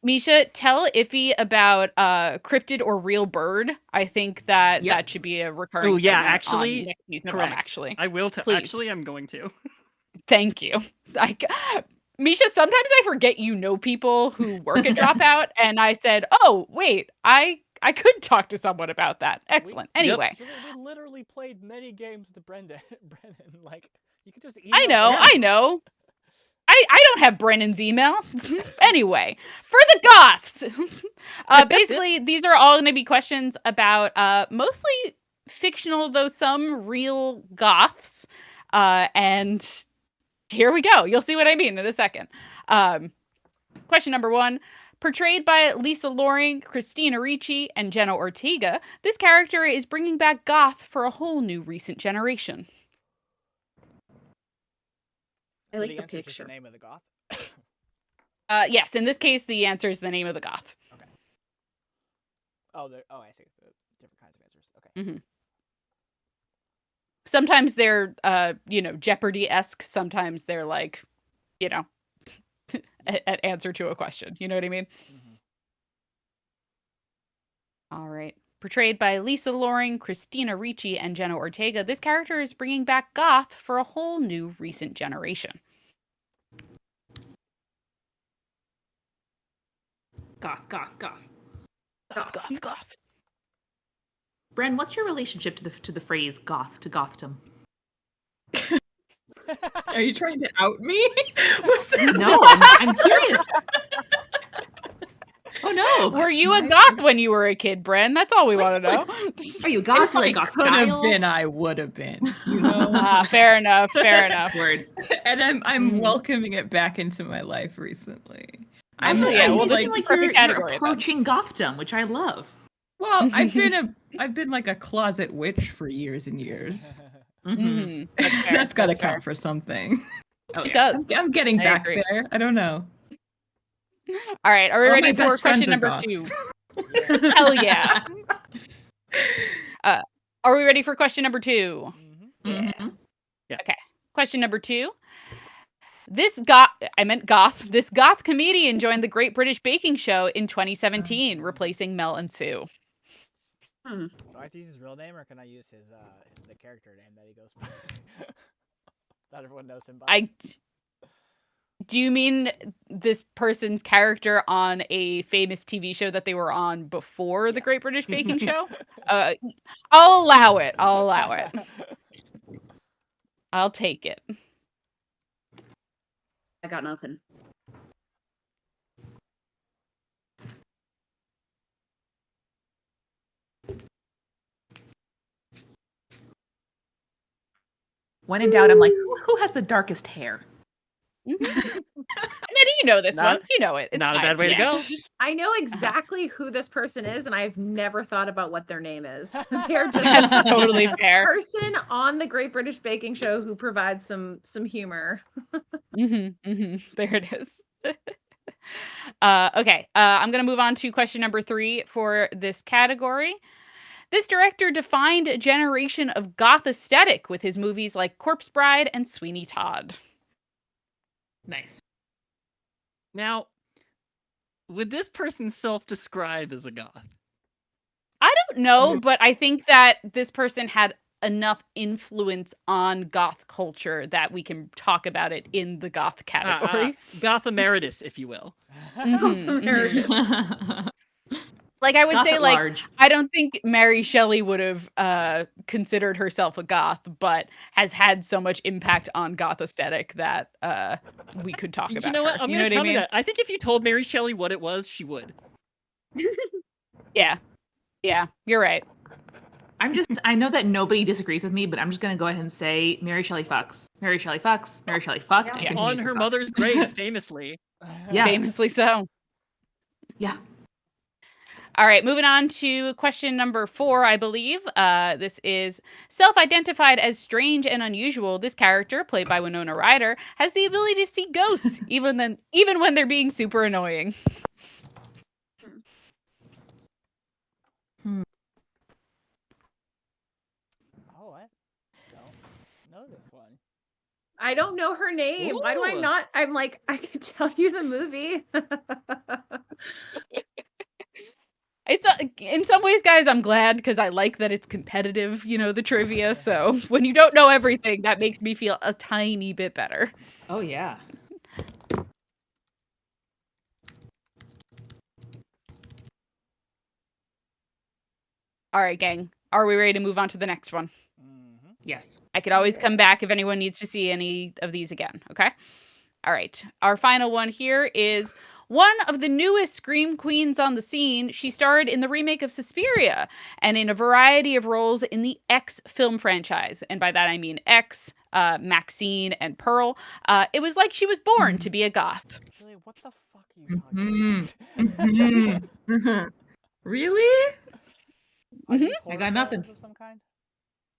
Misha, tell Iffy about cryptid or real bird. I think that that should be a recurring. Oh yeah, segment actually, on next season of correct. Actually, I will tell. Actually, I'm going to. Thank you. Misha, sometimes I forget you know people who work at Dropout, and I said, "Oh, wait, I could talk to someone about that." Excellent. Anyway, we literally played many games with Brendan. Like, you could just. I know. I don't have Brennan's email. Anyway, for the goths. Basically, these are all going to be questions about mostly fictional, though some real goths. And here we go. You'll see what I mean in a second. Question number 1. Portrayed by Lisa Loring, Christina Ricci, and Jenna Ortega, this character is bringing back goth for a whole new recent generation. I like the picture. Just the name of the goth. Yes, in this case, the answer is the name of the goth. Okay. I see. Different kinds of answers. Okay. Mm-hmm. Sometimes they're, Jeopardy-esque. Sometimes they're like, an answer to a question. You know what I mean? Mm-hmm. All right. Portrayed by Lisa Loring, Christina Ricci, and Jenna Ortega, this character is bringing back goth for a whole new recent generation. Goth. Goth. Bren, what's your relationship to the phrase goth to gothdom? Are you trying to out me? No, I'm curious. Oh no! Were you a goth when you were a kid, Bren? That's all we want to know. Are you goth? If I could have been, I would have been. You know. Fair enough. Word. And I'm welcoming it back into my life recently. This is like you're approaching gothdom, which I love. Well, I've been like a closet witch for years and years. Mm-hmm. That's got to count for something. Oh, it does. I'm getting back there. I don't know. All right, are we ready for question number 2? Hell yeah. Are we ready for question number 2? Mm-hmm. Yeah. Okay. Question number 2. This goth comedian joined the Great British Baking Show in 2017, replacing Mel and Sue. Do I have to use his real name, or can I use his the character name that he goes by? Not everyone knows him by. Do you mean this person's character on a famous TV show that they were on before the Great British Baking Show? I'll allow it. I'll take it. I got nothing. When in doubt, I'm like, who has the darkest hair? Maddie, you know this one. You know it. It's not fine. a bad way to go. I know exactly who this person is, and I've never thought about what their name is. They're just That's totally fair. Person on the Great British Baking Show who provides some humor. There it is. Okay, I'm going to move on to question number 3 for this category. This director defined a generation of goth aesthetic with his movies like Corpse Bride and Sweeney Todd. Nice. Now, would this person self-describe as a goth? I don't know, but I think that this person had enough influence on goth culture that we can talk about it in the goth category. Goth emeritus, if you will. Like, I would Goth say, at like, large. I don't think Mary Shelley would have considered herself a goth, but has had so much impact on goth aesthetic that we could talk about. You know what? her. I'm You going know to what I come mean? to that. I think if you told Mary Shelley what it was, she would. Yeah, you're right. I know that nobody disagrees with me, but I'm just going to go ahead and say Mary Shelley fucks. Mary Shelley fucks. Mary Shelley fucked. Yeah. And On continues to her fuck. mother's grave, famously. Yeah. Famously so. Yeah. All right, moving on to question number 4, I believe. This is self-identified as strange and unusual. This character, played by Winona Ryder, has the ability to see ghosts, even when they're being super annoying. Oh, I don't know this one. I don't know her name. Why do I Ooh. not? I'm like, I can tell you the movie. It's in some ways, guys, I'm glad because I like that it's competitive, the trivia. So when you don't know everything, that makes me feel a tiny bit better. Oh, yeah. All right, gang. Are we ready to move on to the next one? Mm-hmm. Yes. I could always come back if anyone needs to see any of these again. Okay. All right. Our final one here is one of the newest Scream Queens on the scene. She starred in the remake of Suspiria and in a variety of roles in the X film franchise. And by that, I mean X, Maxine, and Pearl. It was like she was born to be a goth. Julia, what the fuck are you talking about? Really? Are these I horror got nothing. films of some kind?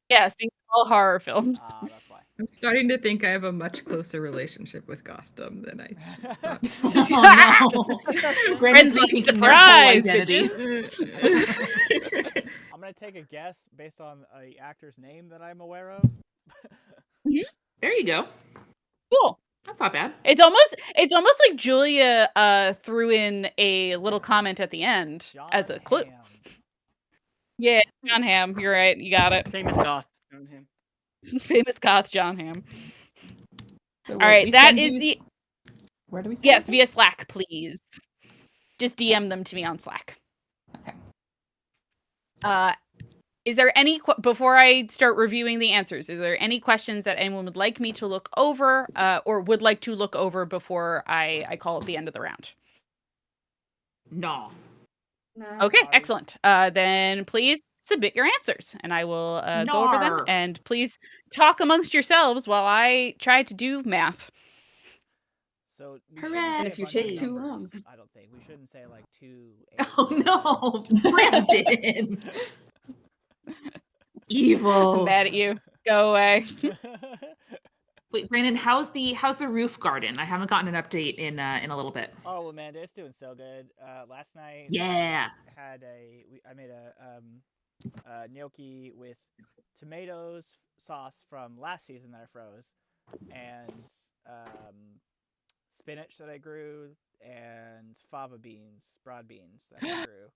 Yes, these are all horror films. That's why. I'm starting to think I have a much closer relationship with Gothdom than I thought. Oh, no. Brandon's Frenzy, making their full surprise, identity. I'm gonna take a guess based on a actor's name that I'm aware of. There you go. Cool. That's not bad. It's almost like Julia threw in a little comment at the end John as a clue. Hamm. Yeah, John Hamm. You're right. You got it. Famous goth. Famous goth John Hamm. So All wait, right, we that send is these- the Where do we send yes these? via Slack, please. Just DM them to me on Slack. Okay. Is there any before I start reviewing the answers? Is there any questions that anyone would like me to look over, or would like to look over before I call it the end of the round? No. Okay, excellent. Then please submit your answers, and I will go over them. Nar. And please talk amongst yourselves while I try to do math. So we Hooray. shouldn't say And a if you bunch of take too long. numbers, I don't think we shouldn't say like 2. Oh no, Brandon. Evil. I'm mad at you. Go away. Wait, Brandon, how's the roof garden? I haven't gotten an update in a little bit. Oh, Amanda, it's doing so good. Last night, Yeah. I made a gnocchi with tomatoes sauce from last season that I froze, and spinach that I grew, and fava beans, broad beans that I grew.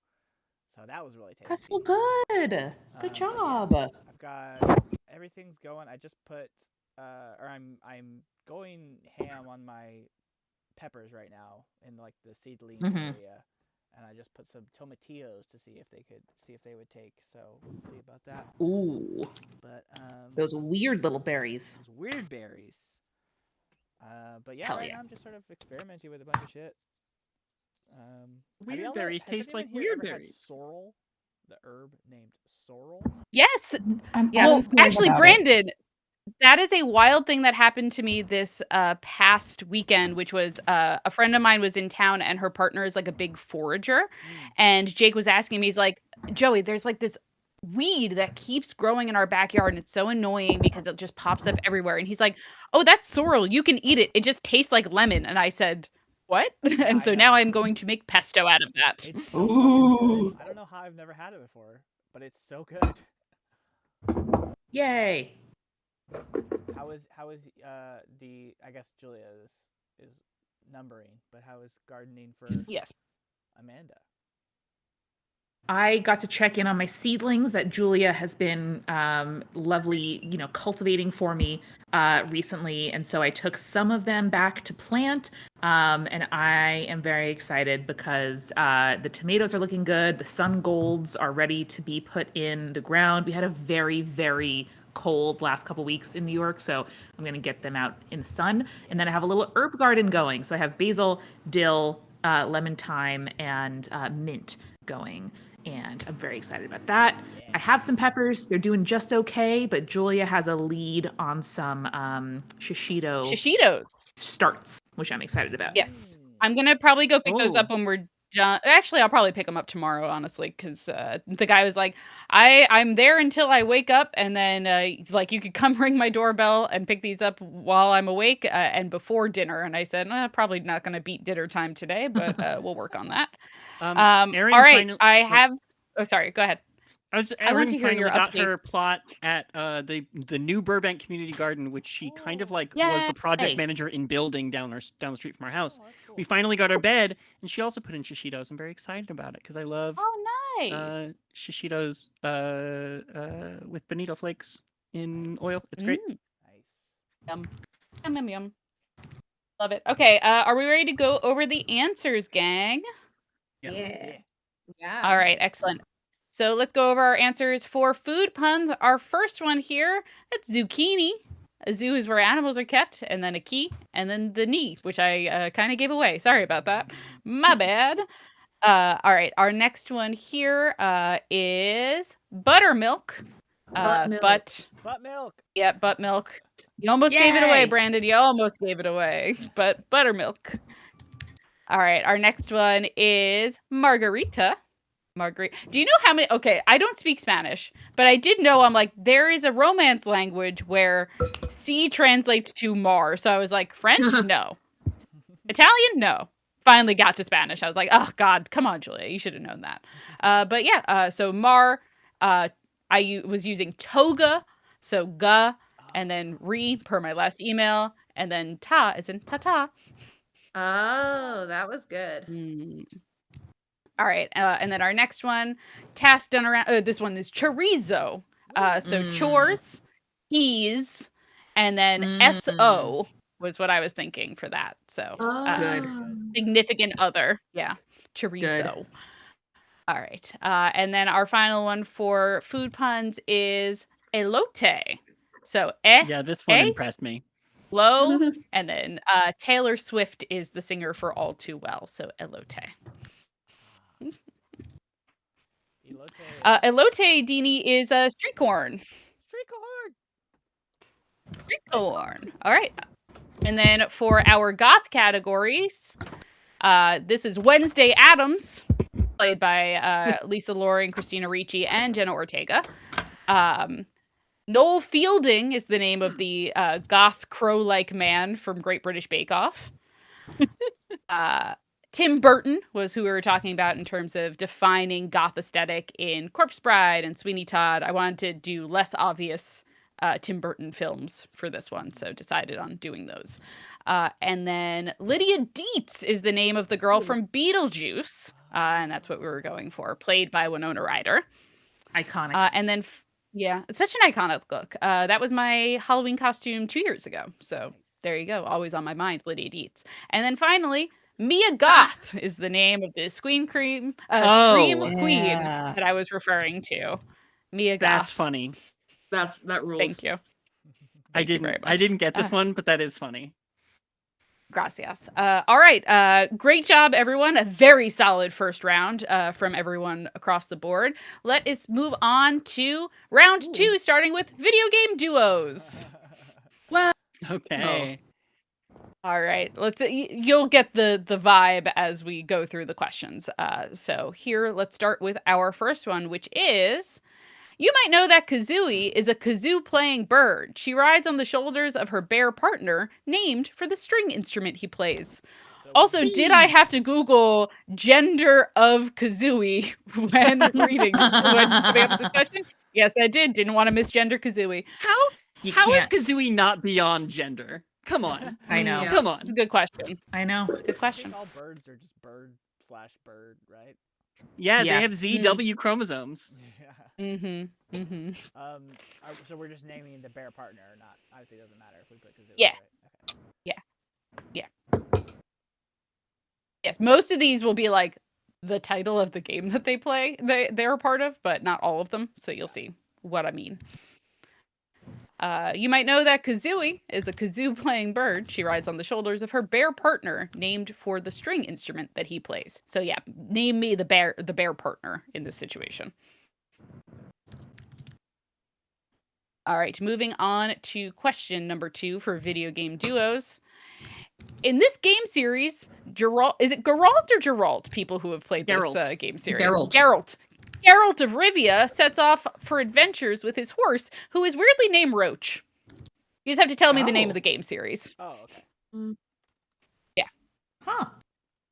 So that was really tasty. That's so good. Good Yeah, job. I've got everything's going. I just put I'm going ham on my peppers right now in like the seedling area, and I just put some tomatillos to see if they would take. So we'll see about that. Ooh, But those weird little berries. those weird berries. But yeah, Hell right yeah. now I'm just sort of experimenting with a bunch of shit. Weird berries taste like weird berries. Sorrel, the herb named sorrel. Yes. I'm Well, asking actually, about it. Brandon, that is a wild thing that happened to me this past weekend, which was a friend of mine was in town and her partner is like a big forager. And Jake was asking me, he's like, Joey, there's like this weed that keeps growing in our backyard and it's so annoying because it just pops up everywhere. And he's like, oh, that's sorrel. You can eat it. It just tastes like lemon. And I said, what? And so now I'm going to make pesto out of that. It's so fucking good. I don't know how I've never had it before, but it's so good. Yay. How is the I guess Julia is numbering, but how is gardening for Yes. Amanda? I got to check in on my seedlings that Julia has been lovely, cultivating for me recently. And so I took some of them back to plant. And I am very excited because the tomatoes are looking good. The sun golds are ready to be put in the ground. We had a very, very cold last couple weeks in New York, so I'm going to get them out in the sun. And then I have a little herb garden going. So I have basil, dill, lemon thyme, and mint going. And I'm very excited about that. I have some peppers. They're doing just okay, but Julia has a lead on some shishito Shishitos. starts, which I'm excited about. Yes. I'm going to probably go pick those up when we're done. Actually, I'll probably pick them up tomorrow, honestly, because the guy was like, I'm there until I wake up, and then like you could come ring my doorbell and pick these up while I'm awake and before dinner. And I said, probably not going to beat dinner time today, but we'll work on that. Erin all right, finally, I have. Oh, sorry. Go ahead. Erin want to hear finally your got update. her plot at the new Burbank Community Garden, which she kind of like was the project Yay. manager in building down the street from our house. Oh, that's cool. We finally got our bed, and she also put in shishitos. I'm very excited about it because I love Oh, nice. shishitos with bonito flakes in oil. It's great. Nice. Yum. Yum, yum, yum. Love it. Okay, are we ready to go over the answers, gang? Yeah. Yeah. All right, excellent. So let's go over our answers for food puns. Our first one here, it's zucchini. A zoo is where animals are kept, and then a key, and then the knee, which I kind of gave away. Sorry about that. My bad. All right, our next one here is buttermilk. Buttermilk. Butt milk. Yeah, butt milk. You almost gave it away, Yay. Brandon. You almost gave it away. But buttermilk. All right, our next one is margarita. Margarita. Do you know how many? Okay, I don't speak Spanish, but I did know I'm like, there is a Romance language where C translates to mar. So I was like, French? No. Italian? No. Finally got to Spanish. I was like, oh, God, come on, Julia. You should have known that. But yeah, so mar, I was using toga, so ga, and then re per my last email, and then ta is in ta-ta. Oh, that was good. All right, and then our next one, task done around. This one is chorizo. So chores, he's, and then SO was what I was thinking for that. So Good. significant other, yeah, chorizo. Good. All right, and then our final one for food puns is elote. So Yeah, this one eh? impressed me. Low, and then Taylor Swift is the singer for All Too Well. So elote. Elote, Dini, is street corn. Street corn. Street corn. All right. And then for our goth categories, this is Wednesday Addams, played by Lisa Loring, Christina Ricci, and Jenna Ortega. Noel Fielding is the name of the goth crow-like man from Great British Bake Off. Tim Burton was who we were talking about in terms of defining goth aesthetic in Corpse Bride and Sweeney Todd. I wanted to do less obvious Tim Burton films for this one, so decided on doing those. And then Lydia Dietz is the name of the girl from Beetlejuice, and that's what we were going for, played by Winona Ryder. Iconic. And then, yeah, it's such an iconic look. That was my Halloween costume 2 years ago, so there you go. Always on my mind, Lydia Dietz. And then finally, Mia Goth is the name of the Scream Queen that I was referring to. Mia Goth. That's funny. That rules. Thank you. I didn't get this one, but that is funny. Gracias. All right. Great job, everyone. A very solid first round from everyone across the board. Let us move on to round 2, starting with video game duos. Well, Okay. All right. You'll get the vibe as we go through the questions. So here, let's start with our first one, which is, you might know that Kazooie is a kazoo-playing bird. She rides on the shoulders of her bear partner, named for the string instrument he plays. Also, did I have to Google gender of Kazooie when reading this question? Yes, I did. Didn't want to misgender Kazooie. How is Kazooie not beyond gender? Come on. I know. Come on. It's a good question. I know. It's a good I question. think all birds are just bird/bird, right? Yeah, they have Yes. ZW chromosomes. Yeah. Mm-hmm. Mm-hmm. So we're just naming the bear partner, or not? Obviously, it doesn't matter if we put Kazooie. Yeah. Right? Okay. Yes, most of these will be like the title of the game that they play, they're a part of, but not all of them. So you'll see what I mean. You might know that Kazooie is a kazoo-playing bird. She rides on the shoulders of her bear partner, named for the string instrument that he plays. So yeah, name me the bear partner in this situation. All right, moving on to question number 2 for video game duos. In this game series, Geralt. Is it Geralt or Geralt? People who have played Geralt. this game series. Geralt. Geralt of Rivia sets off for adventures with his horse, who is weirdly named Roach. You just have to tell me the name of the game series. Oh, okay. Yeah. Huh.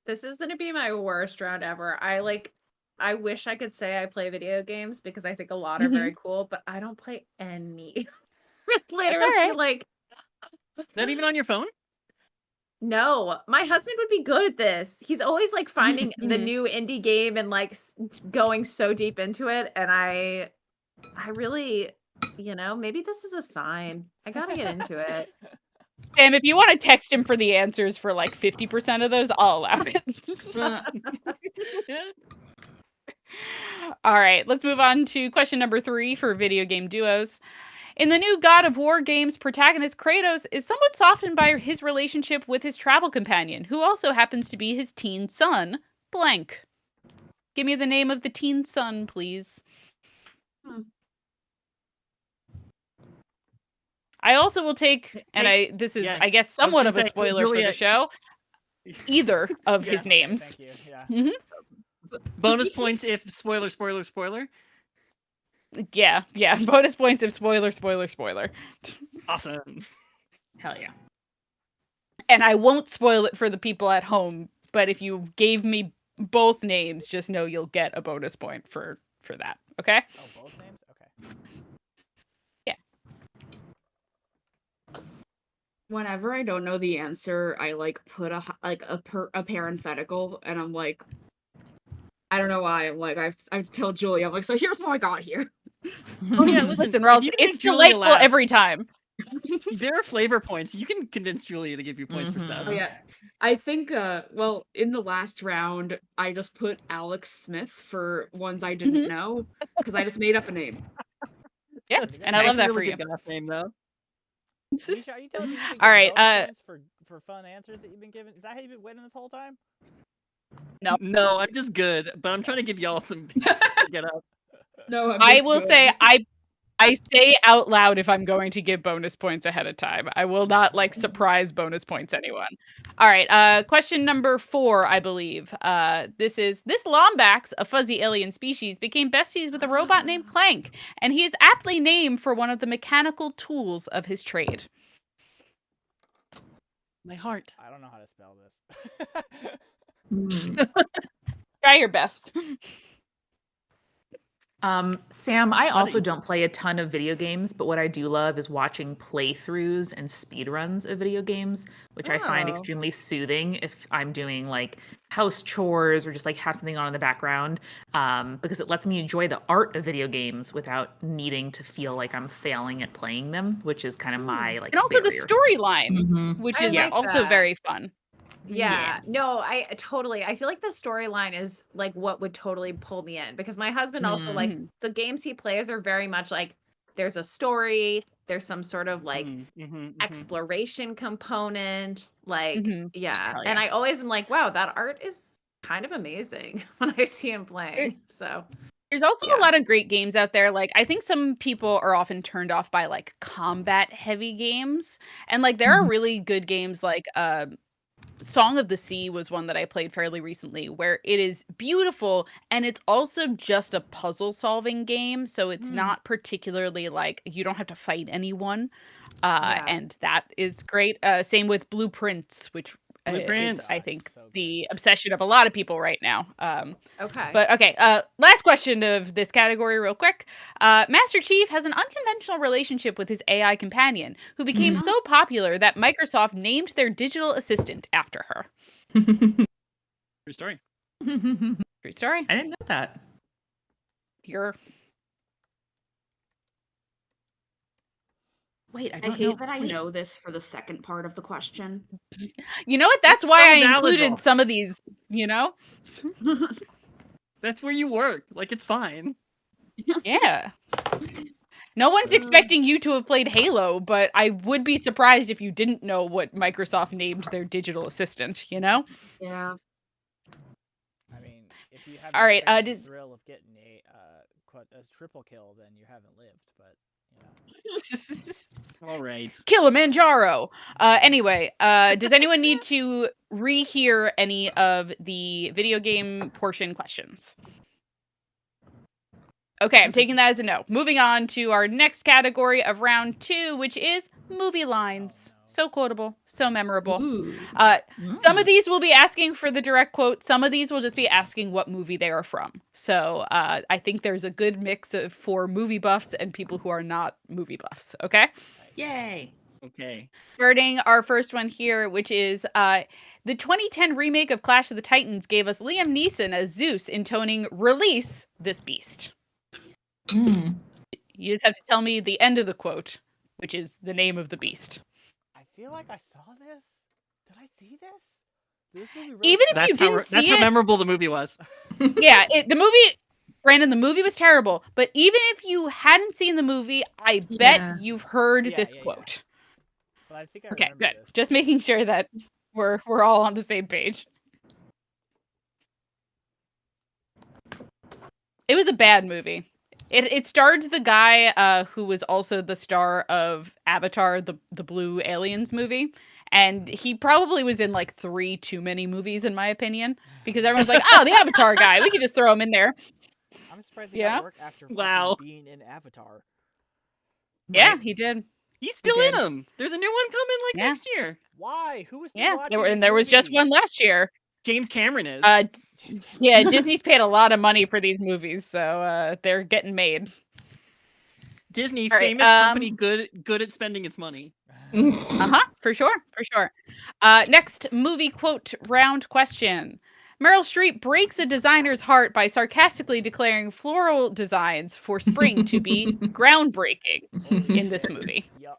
This is gonna be my worst round ever. I wish I could say I play video games because I think a lot are very cool, but I don't play any. Literally, right. like, Not even on your phone? no. My husband would be good at this. He's always like finding the new indie game and like going so deep into it, and I really, maybe this is a sign. I gotta get into it. Sam, if you want to text him for the answers for like 50% of those, I'll allow it. All right, let's move on to question number 3 for video game duos. In the new God of War game's protagonist, Kratos is somewhat softened by his relationship with his travel companion, who also happens to be his teen son, blank. Give me the name of the teen son, please. I also will take, and this is, I guess, somewhat of a spoiler for the show, either of his names. Thank you. Yeah. Bonus points if spoiler. Yeah. Bonus points if spoiler. Awesome. Hell yeah. And I won't spoil it for the people at home, but if you gave me both names, just know you'll get a bonus point for that. Okay? Oh, both names? Okay. Yeah. Whenever I don't know the answer, I like put a parenthetical, and I'm like, I don't know why. I'm like, I have to tell Julie. I'm like, so here's how I got here. Oh yeah, listen, Ralph, it's delightful every time. There are flavor points. You can convince Julia to give you points for stuff. Oh yeah, I think. Well, in the last round, I just put Alex Smith for ones I didn't know because I just made up a name. Yeah, and I love that for you. Good name though. Misha, are you telling me you've been All right, points for fun answers that you've been given? Is that how you've been winning this whole time? No, I'm just good, but I'm trying to give y'all some to get up. No, I will say I say out loud if I'm going to give bonus points ahead of time. I will not surprise bonus points anyone. All right, question number 4, I believe. This Lombax, a fuzzy alien species, became besties with a robot named Clank, and he is aptly named for one of the mechanical tools of his trade. My heart. I don't know how to spell this. Try your best. Sam, I also don't play a ton of video games, but what I do love is watching playthroughs and speedruns of video games, which I find extremely soothing if I'm doing like house chores or just like have something on in the background, because it lets me enjoy the art of video games without needing to feel like I'm failing at playing them, which is kind of my like. And also barrier. the storyline, which is also very fun. Yeah. No, I feel like the storyline is like what would totally pull me in, because my husband also like the games he plays are very much like there's a story, there's some sort of like exploration component, like yeah. And I always am like, wow, that art is kind of amazing when I see him playing. So there's also a lot of great games out there. Like, I think some people are often turned off by like combat heavy games, and like there are really good games like Song of the Sea was one that I played fairly recently, where it is beautiful and it's also just a puzzle solving game, so it's not particularly like you don't have to fight anyone, and that is great. Same with Blueprints, which is, I think, the obsession of a lot of people right now. Last question of this category real quick. Master Chief has an unconventional relationship with his AI companion, who became so popular that Microsoft named their digital assistant after her. True story. True story. I didn't know that. Wait, I hate that I know this for the second part of the question. You know what? That's why I included some of these, you know? That's where you work. Like, it's fine. Yeah. No one's expecting you to have played Halo, but I would be surprised if you didn't know what Microsoft named their digital assistant, you know? Yeah. I mean, if you have the thrill of getting a triple kill, then you haven't lived, but All right. Kilimanjaro. Anyway, does anyone need to rehear any of the video game portion questions? Okay, I'm taking that as a no. Moving on to our next category of round 2, which is movie lines. So quotable, so memorable. Some of these will be asking for the direct quote. Some of these will just be asking what movie they are from. So I think there's a good mix for movie buffs and people who are not movie buffs. Okay? Yay. Okay. Starting our first one here, which is the 2010 remake of Clash of the Titans gave us Liam Neeson as Zeus intoning "Release this beast." You just have to tell me the end of the quote, which is the name of the beast. I feel like I saw this. Did I see this? Did this movie really Even if you didn't see that's it, how memorable the movie was. Yeah, the movie, Brandon, the movie was terrible. But even if you hadn't seen the movie, I bet you've heard this quote. But I think I Okay, remember good. this. Just making sure that we're all on the same page. It was a bad movie. It starred the guy who was also the star of Avatar, the Blue Aliens movie. And he probably was in like 3 too many movies, in my opinion. Because everyone's like, oh, the Avatar guy. We could just throw him in there. I'm surprised he got work after being in Avatar. Yeah, he did. He's still in them. There's a new one coming next year. Why? Who was still watching and there was just one last year. James Cameron is. Yeah, Disney's paid a lot of money for these movies, so they're getting made. Disney, famous company, good at spending its money. For sure. Next movie quote round question. Meryl Streep breaks a designer's heart by sarcastically declaring floral designs for spring to be groundbreaking in this movie. Yeah,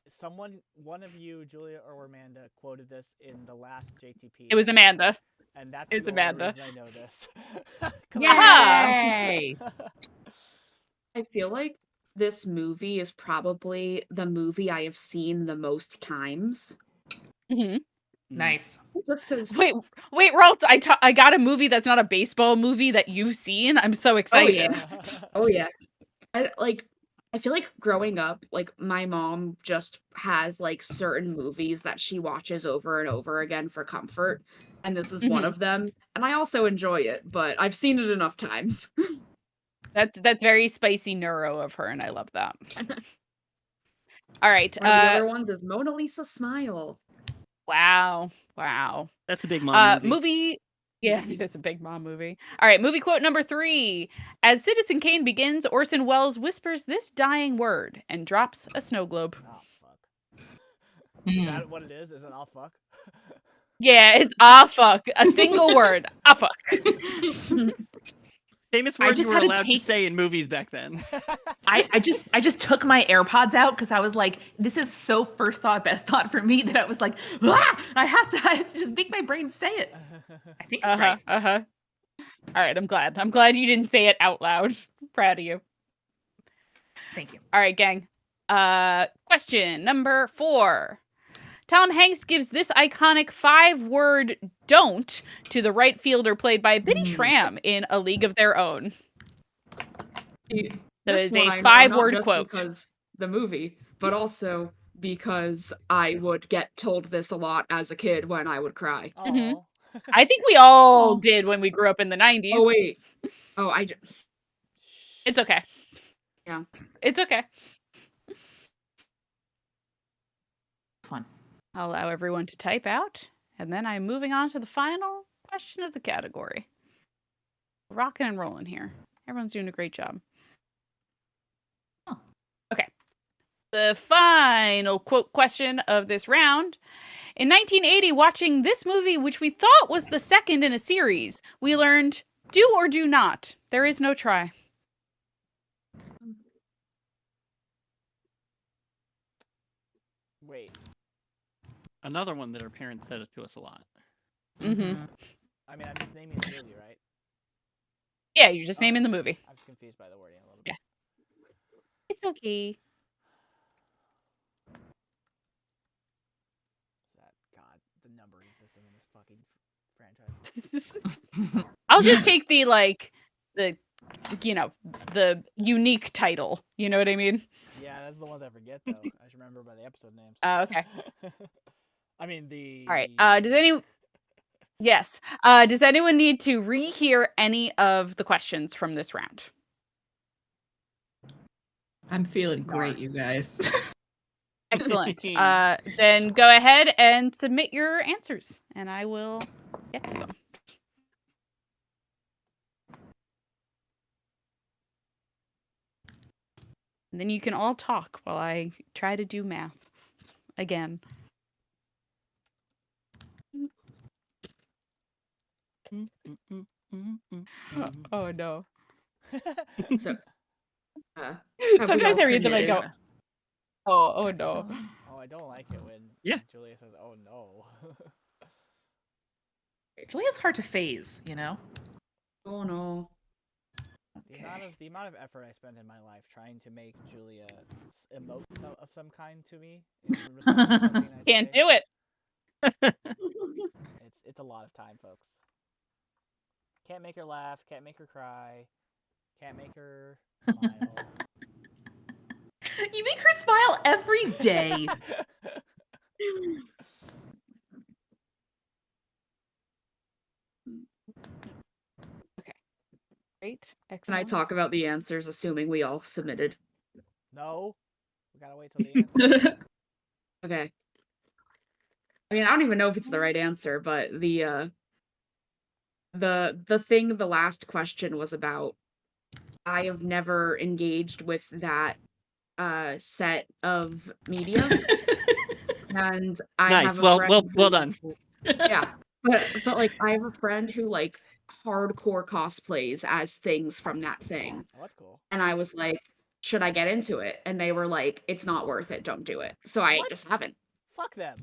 one of you, Julia or Amanda, quoted this in the last JTP. It was Amanda. And that's it's the Amanda. Reason I know this. Yay! I feel like this movie is probably the movie I have seen the most times. Mm-hmm. Nice. Just because. Wait, Ralt, I got a movie that's not a baseball movie that you've seen. I'm so excited. Oh yeah. I feel like growing up, like my mom just has like certain movies that she watches over and over again for comfort, and this is one of them. And I also enjoy it, but I've seen it enough times. That's very spicy neuro of her, and I love that. All right. One of the other ones is Mona Lisa Smile. Wow. That's a big mom movie. Yeah, it's a big mom movie. All right, movie quote number 3. As Citizen Kane begins, Orson Welles whispers this dying word and drops a snow globe. Oh, fuck. Is that what it is? Is it "oh, fuck"? Yeah, it's "ah, fuck." A single word. "Ah, fuck." Famous words you were allowed to say in movies back then. I just took my AirPods out because I was like, this is so first thought, best thought for me that I was like, I have to just make my brain say it. I think that's right. All right, I'm glad. I'm glad you didn't say it out loud. Proud of you. Thank you. All right, gang. Question number 4. Tom Hanks gives this iconic 5-word "don't" to the right fielder played by Bitty Schram in A League of Their Own. That is a 5-word quote. Because the movie, but also because I would get told this a lot as a kid when I would cry. Mm-hmm. I think we all did when we grew up in the 90s. Oh, wait. Oh, It's okay. Yeah. It's okay. Fun. I'll allow everyone to type out, and then I'm moving on to the final question of the category. Rocking and rolling here. Everyone's doing a great job. Okay. The final quote question of this round. In 1980, watching this movie, which we thought was the second in a series, we learned, do or do not. There is no try. Wait. Another one that our parents said it to us a lot. Mm-hmm. I mean, I'm just naming the movie, right? Yeah, you're just naming the movie. I'm just confused by the wording a little bit. Yeah. It's okay. God, the numbering system in this fucking franchise. I'll just take the the unique title. You know what I mean? Yeah, That's the ones I forget though. I just remember by the episode names. Oh, okay. I mean the. All right. Yes. Does anyone need to rehear any of the questions from this round? I'm feeling great, you guys. Excellent. Then go ahead and submit your answers, and I will get to them. And then you can all talk while I try to do math again. Oh no. So, sometimes I read them and I go, oh no. Oh, I don't like it when Julia says, "Oh no." Julia's hard to phase, you know? oh no. The amount of effort I spent in my life trying to make Julia emote of some kind to me. Can't do it. It's a lot of time, folks. Can't make her laugh. Can't make her cry. Can't make her smile. You make her smile every day. Great. Excellent. Can I talk about the answers, assuming we all submitted? No. We gotta wait till the answer. Okay. I mean, I don't even know if it's the right answer, but the thing the last question was about, I have never engaged with that set of media. And I nice. have a friend well done. Yeah. But like I have a friend who like hardcore cosplays as things from that thing. Oh, that's cool. And I was like, should I get into it? And they were like, it's not worth it, don't do it. So I just haven't. Fuck them.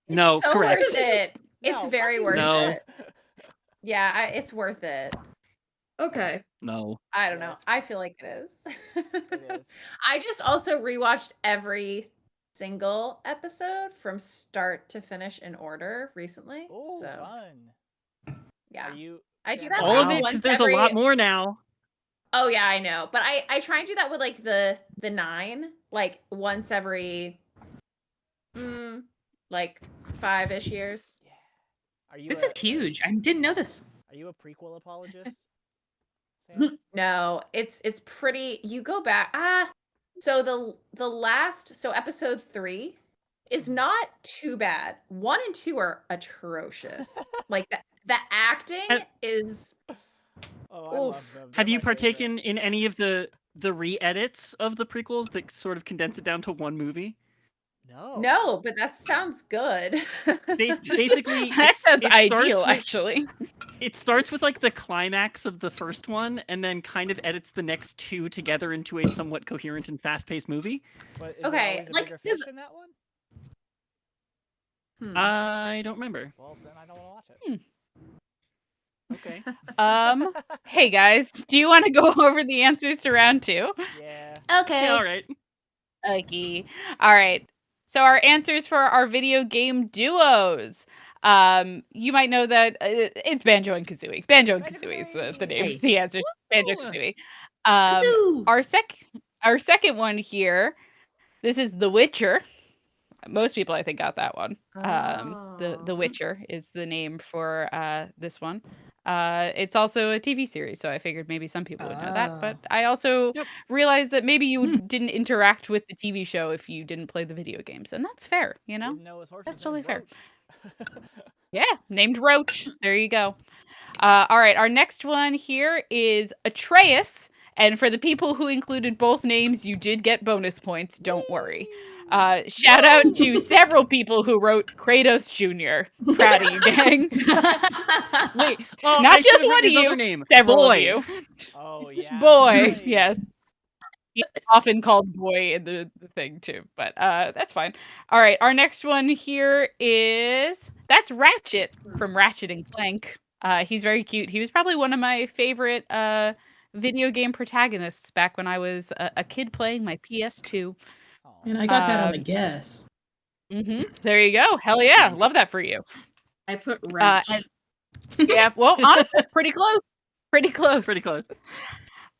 No, It's so correct. worth it. It's No, very fucking worth no. it. Yeah, it's worth it. Okay. No. I don't know. Yes. I feel like it is. It is. I just also rewatched every single episode from start to finish in order recently. Oh, so fun. yeah, Are you? I do Sam, that All of like it, once because there's every... a lot more now. Oh yeah, I know. But I try and do that with like the 9, like once every like 5-ish years. Yeah. Are you? This is huge. I didn't know this. Are you a prequel apologist? Sam? No, it's pretty. You go back. So the last, so episode 3 is not too bad. 1 and 2 are atrocious. Like the acting is. Oh, I love them. Have They're you my partaken in any of the re-edits of the prequels that sort of condense it down to one movie? favorite. No. No, but that sounds good. Basically, That sounds it starts ideal, with- actually. It starts with like the climax of the first one, and then kind of edits the next 2 together into a somewhat coherent and fast-paced movie. But is Okay, there always a like, bigger is- fish in that one? I don't remember. Well, then I don't want to watch it. Okay. Hey guys, do you want to go over the answers to round 2? Yeah. Okay. Yeah, all right. Okay. All right. So our answers for our video game duos. You might know that it's Banjo and Kazooie. Banjo and Kazooie is the name. The answer. Banjo Kazooie. Kazoo! Our second one here. This is The Witcher. Most people, I think, got that one. The Witcher is the name for this one. It's also a TV series, so I figured maybe some people would know that. But I also realized that maybe you didn't interact with the TV show if you didn't play the video games, and that's fair, you know? Didn't know his horse That's was totally named fair. Roach. Yeah, named Roach. There you go. All right, our next one here is Atreus. And for the people who included both names, you did get bonus points. Don't worry. Shout out to several people who wrote Kratos Jr. Proud of you, gang. Wait, oh, Not I just should've one written of his you, other name. several Boy. of you. Oh yeah. Boy, Boy. yes. He's often called Boy in the thing too, but that's fine. All right, our next one here that's Ratchet from Ratchet and Clank. He's very cute. He was probably one of my favorite video game protagonists back when I was a kid playing my PS2. Aw. And I got that on a guess. There you go. Hell yeah, love that for you. I put wrench. Yeah, well, honestly, pretty close. Pretty close. Pretty close.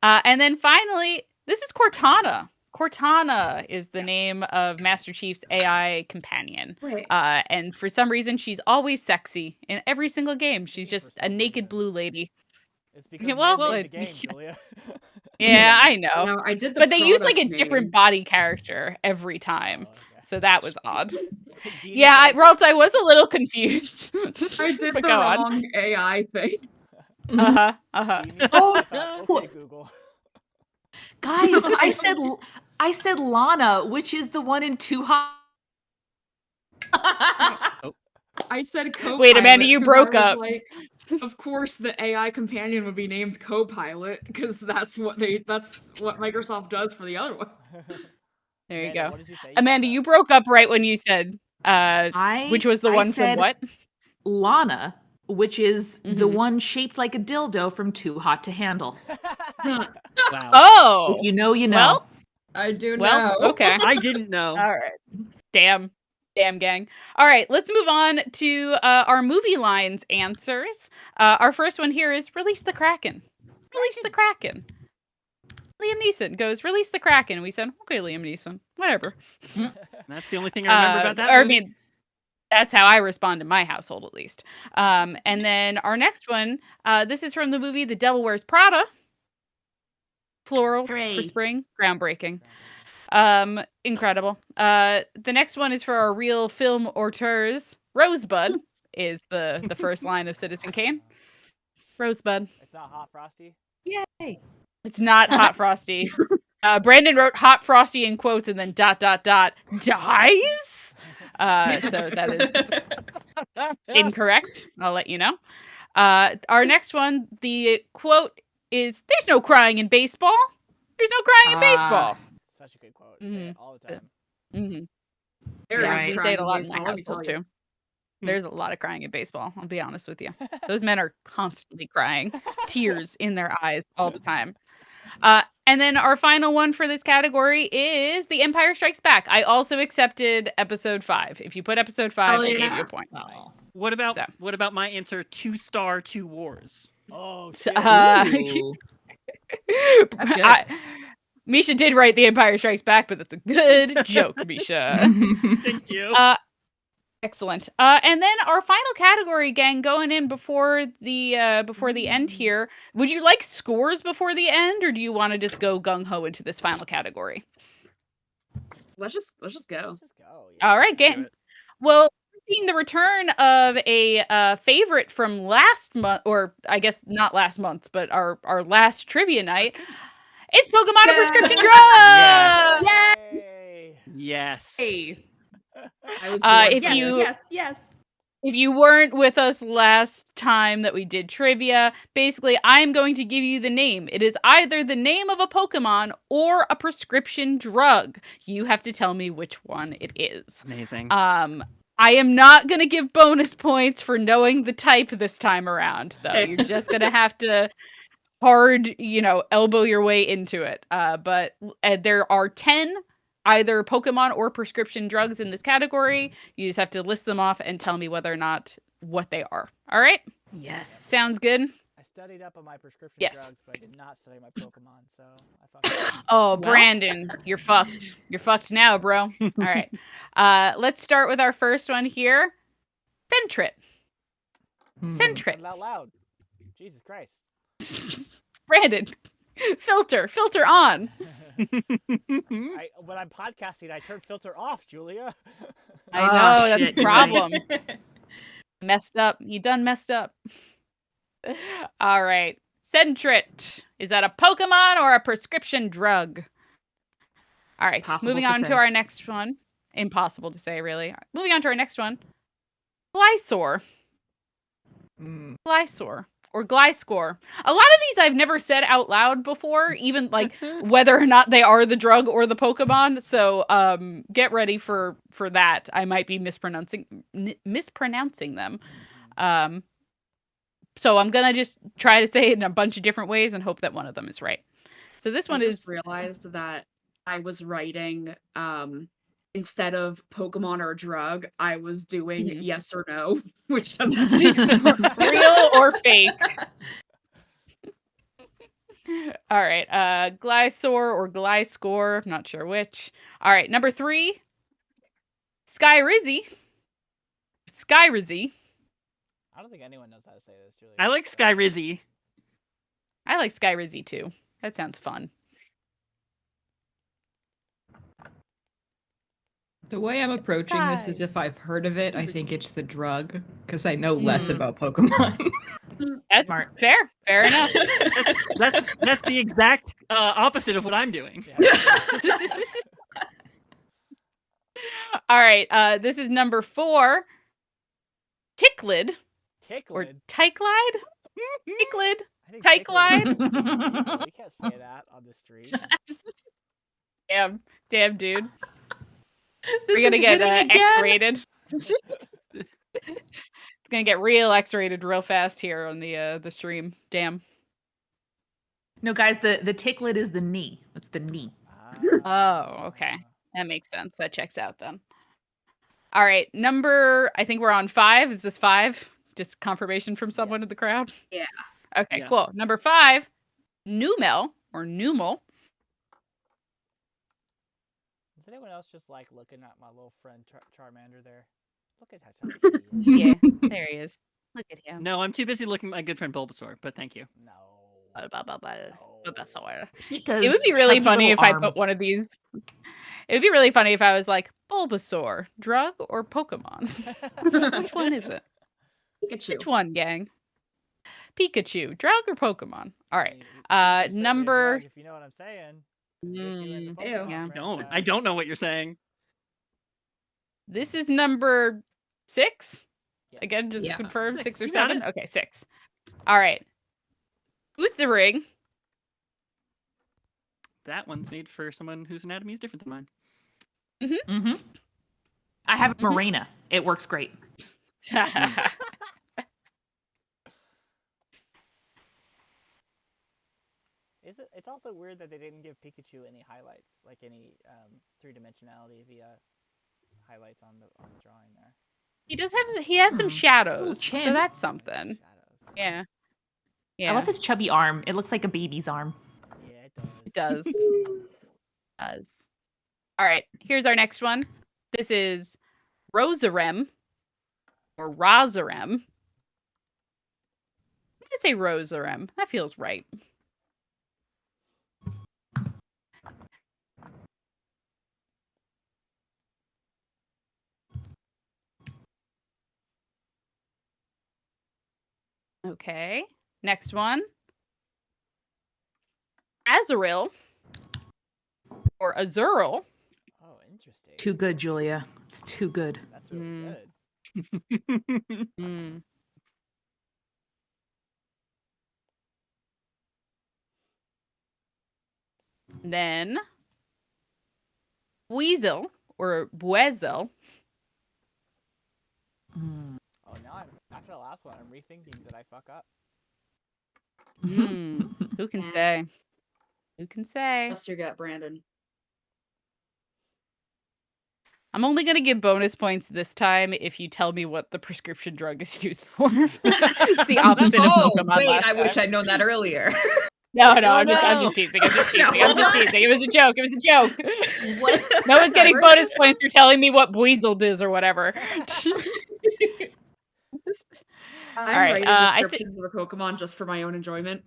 And then finally, this is Cortana Cortana is the name of Master Chief's AI companion. Wait. And for some reason, she's always sexy in every single game. She's just a naked blue lady. It's because Well, men made but- the game, Julia. Yeah, I know. No, I did the But they use like a product different name. body character every time. Oh, okay. So that was odd. Dina Yeah, says- Ralts, I was a little confused. I did But the go on. wrong AI thing. Uh-huh, uh-huh. Dina says, Oh, I thought, no. okay, Google. Guys, I said Lana, which is the one in Too Hot. I said co-pilot. Wait, Amanda, you 'cause broke I up. was like, of course, the AI companion would be named co-pilot because that's what Microsoft does for the other one. There you Amanda, go. what did you say? Amanda, you broke up right when you said, which was the I one from said what? Lana, which is the Mhm. one shaped like a dildo from Too Hot to Handle. Wow. Oh! If you know, you know. Well, I do well, know. okay. I didn't know. All right. Damn gang. All right, let's move on to our movie lines answers. Our first one here is release the Kraken. Release the Kraken. Liam Neeson goes, release the Kraken. We said, okay, Liam Neeson, whatever. That's the only thing I remember about that Or, movie. I mean, that's how I respond in my household, at least. And then our next one, this is from the movie The Devil Wears Prada. Florals Hooray. for spring. Groundbreaking. Incredible. The next one is for our real film auteurs. Rosebud is the first line of Citizen Kane. Rosebud. It's not Hot Frosty. Yay. It's not Hot Frosty. Brandon wrote Hot Frosty in quotes and then ... dies. So that is incorrect. I'll let you know. Our next one, the quote is, there's no crying in baseball. There's no crying in baseball. Such a good quote. Say it all the time. Mm-hmm. There Yeah, is we crying say it a in lot in baseball, my let me tell household you. too. There's a lot of crying in baseball, I'll be honest with you. Those men are constantly crying, tears in their eyes all the time. And then our final one for this category is The Empire Strikes Back. I also accepted episode 5. If you put episode 5, Oh, I gave yeah. you a point. Nice. What about So. my answer? 2-star, 2 wars. Oh, So, shit. Ooh. That's good. Misha did write The Empire Strikes Back, but that's a good joke, Misha. Thank you. Excellent. And then our final category, gang, going in before the end here. Would you like scores before the end, or do you want to just go gung ho into this final category? Let's just go. Let's just go. All right, Let's do gang. it. Well, seeing the return of a favorite from last month, or I guess not last month, but our last trivia night. It's Pokemon a Prescription Drug. Yes. Yay. Yes. Hey. I was born If for you- this. yes. If you weren't with us last time that we did trivia, basically I'm going to give you the name. It is either the name of a Pokemon or a prescription drug. You have to tell me which one it is. Amazing. I am not going to give bonus points for knowing the type this time around, though. You're just going to have to hard, elbow your way into it. But there are 10 either Pokemon or prescription drugs in this category. You just have to list them off and tell me whether or not what they are. All right? Yes. Sounds good? I studied up on my prescription Yes. drugs, but I did not study my Pokemon, so I fucked Oh, Well- Brandon, you're fucked. You're fucked now, bro. All right. Let's start with our first one here. Sentret. Sentret. it out loud. Jesus Christ. Brandon, filter on. When I'm podcasting, I turn filter off, Julia. I know, that's shit, a you're problem. Messed up. You done messed up. All right. Sentret. Is that a Pokemon or a prescription drug? All right. Impossible Moving to on to say. our next one. Impossible to say, really. All right, moving on to our next one. Glysaur. Glysaur. Or Gliscor. A lot of these I've never said out loud before, even like whether or not they are the drug or the Pokemon. So get ready for that. I might be mispronouncing them. So I'm gonna just try to say it in a bunch of different ways and hope that one of them is right. So this one I is just realized that I was writing instead of Pokemon or drug, I was doing Mhm. yes or no, which doesn't seem real or fake. All right. Glysaur or Gliscor. I'm not sure which. All right. Number 3. Skyrizzy. Skyrizzy. I don't think anyone knows how to say this, Julia. I like Skyrizzy. I like Skyrizzy too. That sounds fun. The way I'm approaching this is if I've heard of it, I think it's the drug because I know less about Pokemon. That's Smart. fair. Fair enough. That's the exact opposite of what I'm doing. All right. This is number 4. Ticklid. Or Ticklid. Tyclide? Ticklid. I think Tyclide? Ticklid is illegal. We can't say that on the street. Damn, dude. This We're gonna is get hitting again. X-rated. It's gonna get real X-rated real fast here on the stream. Damn. No, guys, the Ticklid is the knee. It's the knee. Oh, okay. That makes sense. That checks out then. All right, I think we're on 5. Is this 5? Just confirmation from someone in the crowd? Yeah. Okay, Yeah. cool. Number 5, Numel or Numel. Is anyone else just like looking at my little friend Charmander there? Look at how tiny he is. Yeah, there he is. Look at him. No, I'm too busy looking at my good friend Bulbasaur, but thank you. No. Bulbasaur. Because It would be really chubby funny if little I put arms. one of these. It would be really funny if I was like, Bulbasaur, drug or Pokemon? Which one is it? Pikachu. Which one, gang? Pikachu, drug or Pokemon? All right. You should say you're a Number. drug, if you know what I'm saying. 'Cause I guess you went to Ew. Pokemon Yeah. I don't know what you're saying. This is number 6. Yes. Again, just Yeah. confirm 6, 6 or you got 7. it. Okay, 6. All right. Oosering. That one's made for someone whose anatomy is different than mine. Mm-hmm. I have Morena. It works great. It's also weird that they didn't give Pikachu any highlights, like any 3-dimensionality via highlights on the drawing there. He has some shadows, Little so chin. that's something. Shadows. Yeah. Yeah. I love his chubby arm. It looks like a baby's arm. Yeah, it does. It does. All right, here's our next one. This is Roserem or Rozarem. I'm gonna say Roserem. That feels right. Okay. Next one. Azurill or Azurill. Oh, interesting. Too good, Julia. It's too good. That's really Mm. good. Mm. Then Weasel or Buezel. Mm. Oh, now after the last one, I'm rethinking. Did I fuck up? Who can say? Who can say? Trust your gut, Brandon. I'm only going to give bonus points this time if you tell me what the prescription drug is used for. It's the opposite of Pokemon. wait, last I wish time. I'd known that earlier. No, I'm Oh, just no. teasing. I'm just teasing. No. I'm just teasing. It was a joke. It was a joke. What? No one's getting Where bonus is- points for telling me what Buizel is or whatever. I'm right, writing I thi- descriptions of a Pokemon just for my own enjoyment.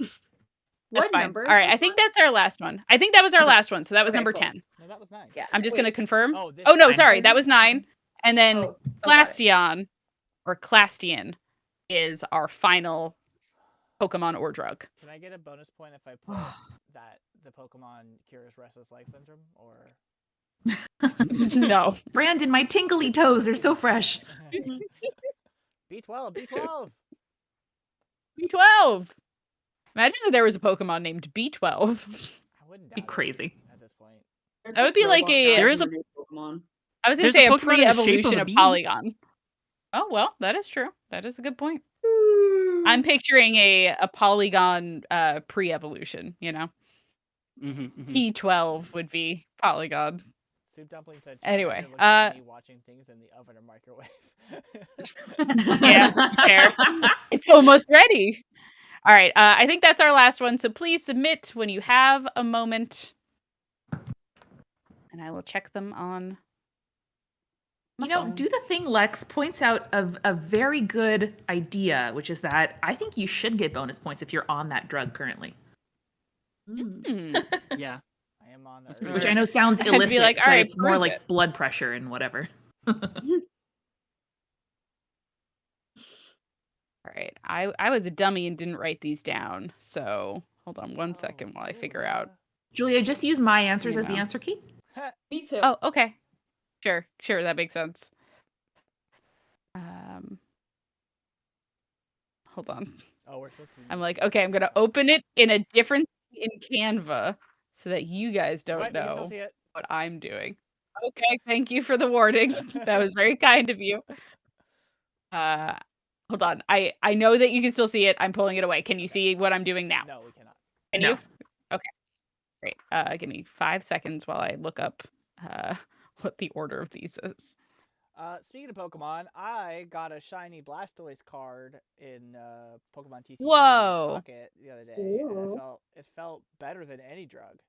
That's What fine. number? All right, I think that's our last one. I think that was our Okay. last one. So that was Okay, number cool. 10. No, that was 9. Yeah. I'm just Wait. going to confirm. Oh, this Oh, no, nine. sorry. That was 9. And then Oh, got it. Clastion or Clastian is our final Pokemon or drug. Can I get a bonus point if I put that the Pokemon cures restless leg syndrome, or? No. Brandon, my tingly toes, they're so fresh. B12, B12. B12. Imagine if there was a Pokemon named B12. I wouldn't Be doubt it crazy. at this point. There's That would be like robot a- guys There is in a- the new Pokemon. I was going to There's say a a Pokemon in the shape of pre-evolution a of bee. Polygon. Oh, well, that is true. That is a good point. I'm picturing a Polygon pre-evolution, you know? T12 would be Polygon. Soup Dumpling said. Anyway, Charmander looks like me watching things in the oven or microwave. Yeah, fair. It's almost ready. All right. I think that's our last one. So please submit when you have a moment. And I will check them on. Do the thing Lex points out of a very good idea, which is that I think you should get bonus points if you're on that drug currently. Yeah. I am on That's there. Which I know sounds illicit, like, but "All right, it's more prove like it." blood pressure and whatever. All right. I was a dummy and didn't write these down. So hold on one second while I figure out. Julia, just use my answers as the Email. answer key. Me too. Oh, okay. Sure. That makes sense. Hold on. Oh, we're supposed to. I'm like, okay, I'm gonna open it in a different in Canva so that you guys don't Right, we can still know see it. what I'm doing. Okay, thank you for the warning. That was very kind of you. Hold on. I know that you can still see it. I'm pulling it away. Can you see what I'm doing now? No, we cannot. Can No. you? Okay. Great. Give me 5 seconds while I look up what the order of these is. Speaking of Pokemon, I got a shiny Blastoise card in Pokemon TCG Whoa. Pocket the other day, and it felt better than any drug.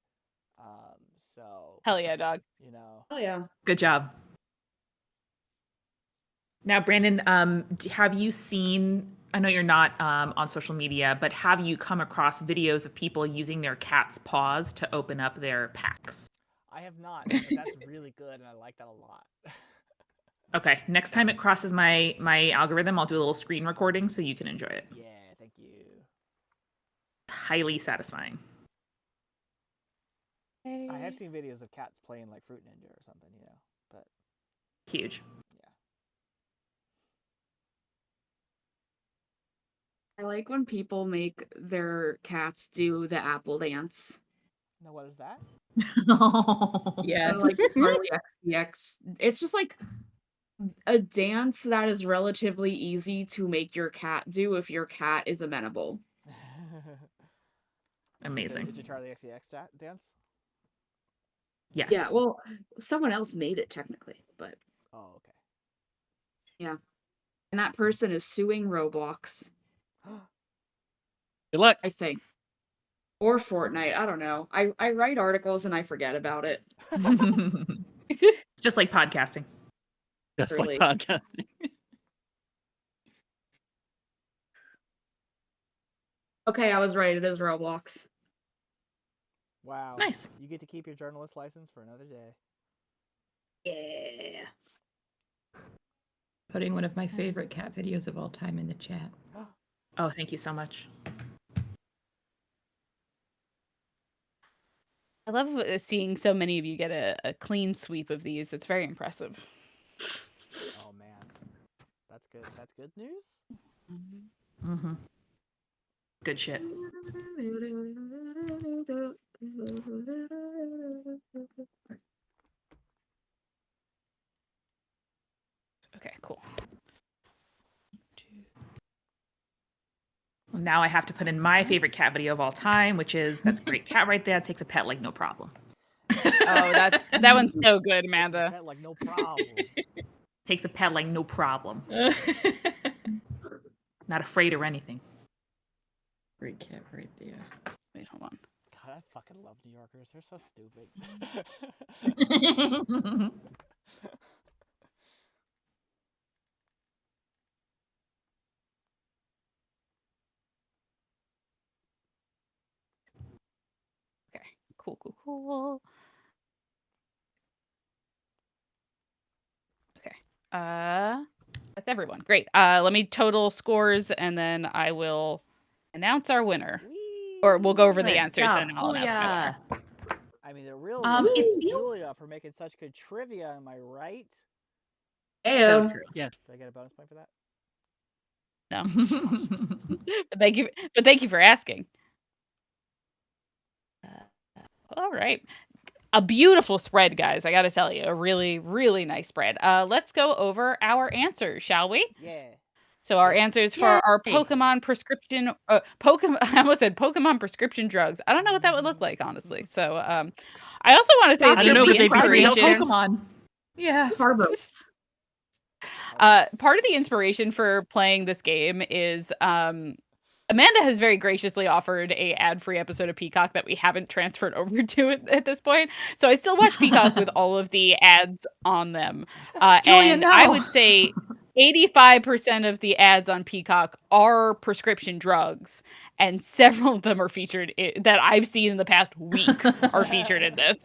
So Hell yeah, dog. you know. Oh yeah. Good job. Now, Brandon, have you seen, I know you're not on social media, but have you come across videos of people using their cat's paws to open up their packs? I have not, but that's really good, and I like that a lot. Okay, next time it crosses my algorithm, I'll do a little screen recording so you can enjoy it. Yeah, thank you. Highly satisfying. I have seen videos of cats playing like Fruit Ninja or something, but Huge. I like when people make their cats do the apple dance. No, what is that? Yes. Like Charlie XCX. It's just like a dance that is relatively easy to make your cat do if your cat is amenable. Amazing. It's a Charlie XCX dance? Yes. Yeah, well, someone else made it technically, but Oh, okay. yeah. And that person is suing Roblox, Good luck. I think. Or Fortnite, I don't know. I write articles and I forget about it. Just like podcasting. Just Really. like podcasting. Okay, I was right. It is Roblox. Wow. Nice. You get to keep your journalist license for another day. Yeah. Putting one of my favorite cat videos of all time in the chat. Oh, thank you so much. I love seeing so many of you get a clean sweep of these. It's very impressive. Oh man, that's good. That's good news. Mm-hmm. Good shit. Okay, cool. Well, now I have to put in my favorite cat video of all time, which is that's a great cat right there. Takes a pet like no problem. Oh, that one's so good, Amanda. Pet like no problem. Takes a pet like no problem. Not afraid or anything. Great cat right there. Wait, hold on. God, I fucking love New Yorkers. They're so stupid. Okay, cool. Okay, that's everyone. Great. Let me total scores, and then I will announce our winner, or we'll go over the Good answers, job, and I'll announce my winner. I mean, they're real. It feels- Julia for making such good trivia. Am I right? So true. Do I get a bonus point for that? No, but thank you for asking. All right. A beautiful spread, guys. I got to tell you, a really, really nice spread. Let's go over our answers, shall we? Yeah. So our answers for our Pokemon prescription, I almost said Pokemon prescription drugs. I don't know what that would look like, honestly. So I also want to say I don't know, because they'd be free. Pokemon. Yeah. Carbos. Part of the inspiration for playing this game is Amanda has very graciously offered a ad-free episode of Peacock that we haven't transferred over to it at this point. So I still watch Peacock with all of the ads on them. Julia, And no. I would say 85% of the ads on Peacock are prescription drugs, and several of them are featured that I've seen in the past week are featured in this.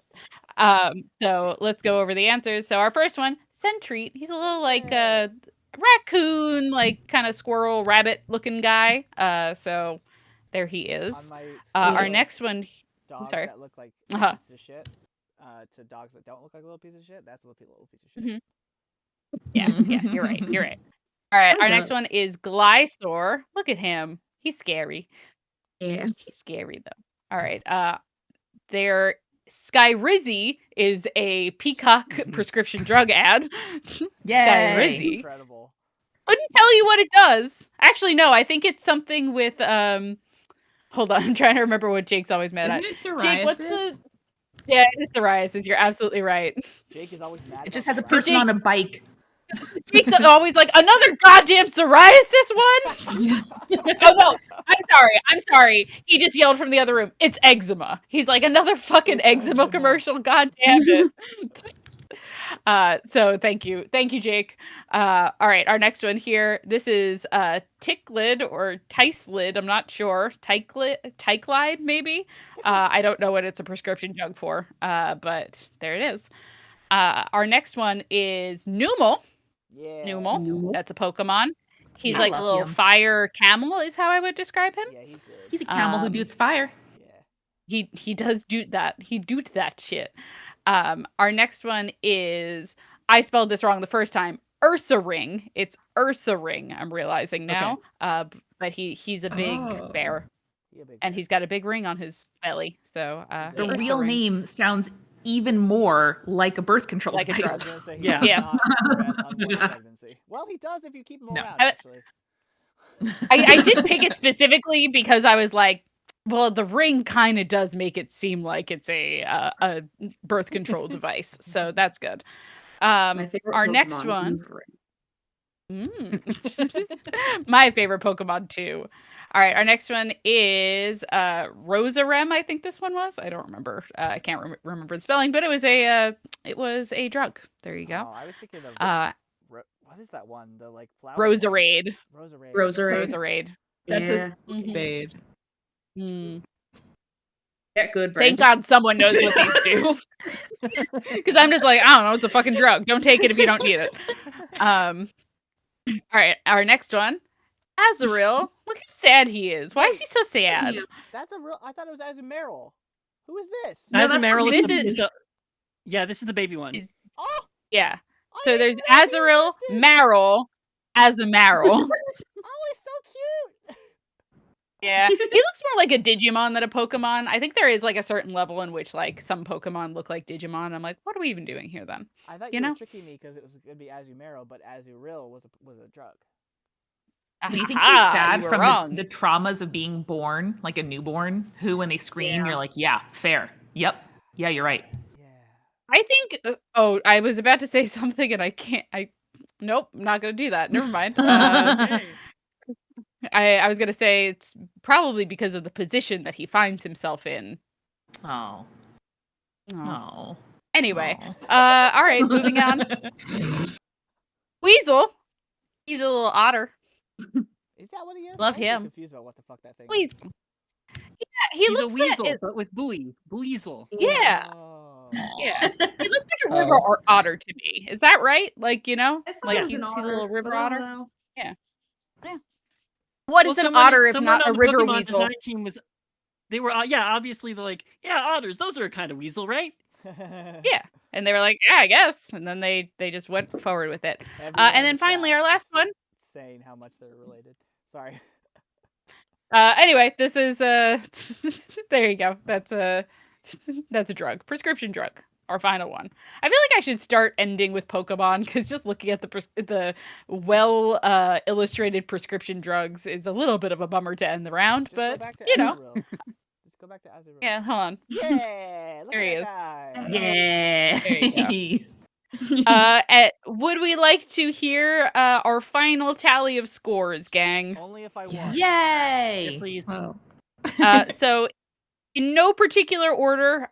So let's go over the answers. So our first one, Sentreat. He's a little like raccoon, like kind of squirrel rabbit looking guy. So there he is. On my Our scale next one, dogs sorry. that look like Uh-huh. pieces of shit to dogs that don't look like little pieces of shit. That's a little piece of shit. Mhm. Yes, yeah, you're right. You're right. All right, our next one is Glysaur. Look at him. He's scary. Yeah. He's scary though. All right. Their Skyrizzy is a Peacock prescription drug ad. Yay. Skyrizzy. Incredible. Couldn't tell you what it does. Actually, no. I think it's something with Hold on, I'm trying to remember what Jake's always mad Isn't at. it psoriasis? Jake, what's the? Yeah, it's psoriasis. You're absolutely right. Jake is always mad. It just about has a psoriasis. person on a bike. Jake's always like, another goddamn psoriasis one? Oh no, I'm sorry. He just yelled from the other room. It's eczema. He's like, another fucking It's eczema eczema. commercial. God damn it. So thank you, Jake. All right, our next one here. This is Ticklid or Ticelid. I'm not sure. Tyclide maybe. I don't know what it's a prescription drug for. But there it is. Our next one is Numel. Yeah. Numel. That's a Pokemon. He's I like a love little him. fire camel is how I would describe him. Yeah, he's good. He's a camel who doots fire. Yeah. He does do that. He doot that shit. Our next one is, I spelled this wrong the first time, Ursaring. It's Ursaring, I'm realizing now. But he's a big bear. And he's got a big ring on his belly. So The Yeah. real Ursaring. name sounds even more like a birth control Like a I device. was gonna say he Yeah. does Yeah. not prevent unwanted pregnancy. Well, he does if you keep him No. around. Actually. I did pick it specifically because I was like, well, the ring kind of does make it seem like it's a birth control device. So that's good. My favorite Our next Pokemon, one. Weavering. My favorite Pokemon too. All right, our next one is Rosarem. I think this one was. I don't remember. I can't remember the spelling, but it was a drug. There you go. Oh, I was thinking of what is that one? The like flower. Roserade. Roserade. Roserade. That's Yeah. Mhm. Bade. Mm. Get good, Thank Brandon. God someone knows what these do. Because I'm just like, I don't know. It's a fucking drug. Don't take it if you don't need it. All right, our next one, Azurill. Look how sad he is. Why is he so sad? Yeah. That's a real. I thought it was Azumarill. Who is this? No, that's Azumarill the is baby. this is the baby one. Is- Oh, Yeah. I So didn't there's know he Azurill, existed. Marill, Azumarill. Oh, he's so cute. Yeah, he looks more like a Digimon than a Pokemon. I think there is like a certain level in which like some Pokemon look like Digimon. I'm like, what are we even doing here then? I thought You you know? were tricking me because it was gonna be Azumarill, but Azurill was a drug. Do you think Aha, he's sad you were from wrong. the traumas of being born, like a newborn, who when they scream, you're like, yeah, fair. Yep. Yeah, you're right. Yeah. I think. I was about to say something and I can't. Nope, I'm not gonna do that. Never mind. I was gonna say it's probably because of the position that he finds himself in. Oh. Oh. No. Anyway, Oh. all right, moving on. Weasel. He's a little otter. Is that what he is? Love I'm him. confused about what the fuck that thing is. Weasel. Yeah, he He's looks a weasel, like but with buoy. Buizel. yeah, Oh. yeah. He looks like a river otter to me. Is that right? Like I thought like it was he's an a otter, little river but I otter. don't know. What is an otter if not a river Pokemon weasel? Design team was. They were obviously they're like otters. Those are a kind of weasel, right? Yeah, and they were like, yeah, I guess, and then they just went forward with it. Everyone And in then the finally, chat our last is one. saying how much they're related. Sorry. Anyway, this is there you go. That's a drug, prescription drug. Our final one. I feel like I should start ending with Pokemon because just looking at the well illustrated prescription drugs is a little bit of a bummer to end the round. Just go But back to you know, Azurill. Just go back to Azurill. yeah, hold on. Yeah. Look There he at is. that guy. Yeah. There you Would we like to hear our final tally of scores, gang? Only if I won. Yay! Yes, please. Wow. So, in no particular order,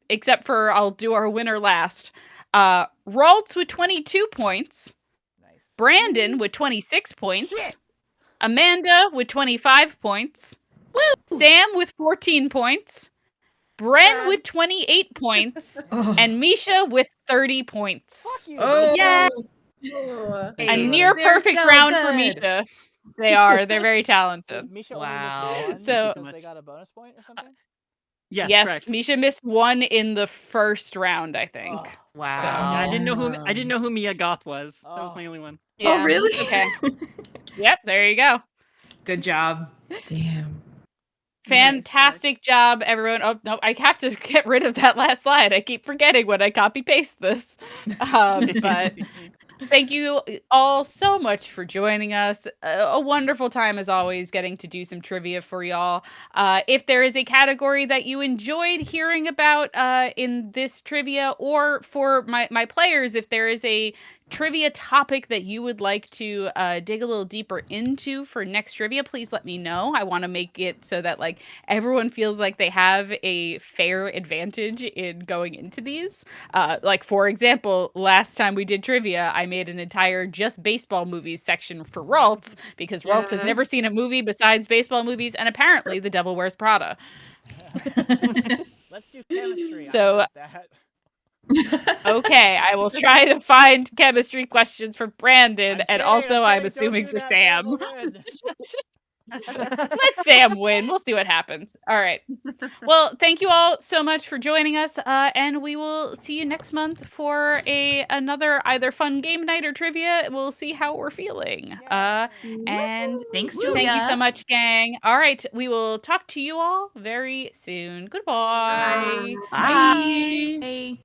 except for I'll do our winner last. Raltz with 22 points. Nice. Brandon with 26 points. Shit! Amanda with 25 points. Woo! Sam with 14 points. Bren God. with 28 points. Oh. And Misha with 30 points. Fuck you. Oh. Yeah. Ooh. A Hey, near they're perfect so round for good. Misha. They are. They're very So talented. Misha Wow. only missed one So- because they got a bonus point or something? Yes, correct. Misha missed one in the first round, I think. Oh, Wow. Yeah, I didn't know who Mia Goth was. That was Oh. my only one. Yeah. Oh, really? Okay. Yep, there you go. Good job. Damn. Fantastic job, everyone. Oh, no, I have to get rid of that last slide. I keep forgetting when I copy paste this. But thank you all so much for joining us. A wonderful time, as always, getting to do some trivia for y'all. If there is a category that you enjoyed hearing about in this trivia, or for my players, if there is a trivia topic that you would like to dig a little deeper into for next trivia, please let me know. I want to make it so that like everyone feels like they have a fair advantage in going into these. Like, for example, last time we did trivia, I made an entire just baseball movies section for Raltz, because Raltz has Yeah. never seen a movie besides baseball movies, and apparently The Devil Wears Prada. Let's do chemistry. So- I like that. Okay, I will try to find chemistry questions for Brandon, I'm and kidding, also I'm I'm kidding, assuming don't for do that, Sam. will win. Let Sam win. We'll see what happens. All right. Well, thank you all so much for joining us, and we will see you next month for another either fun game night or trivia. We'll see how we're feeling. And Thanks, thank Julia. you so much, gang. All right, we will talk to you all very soon. Goodbye. Bye.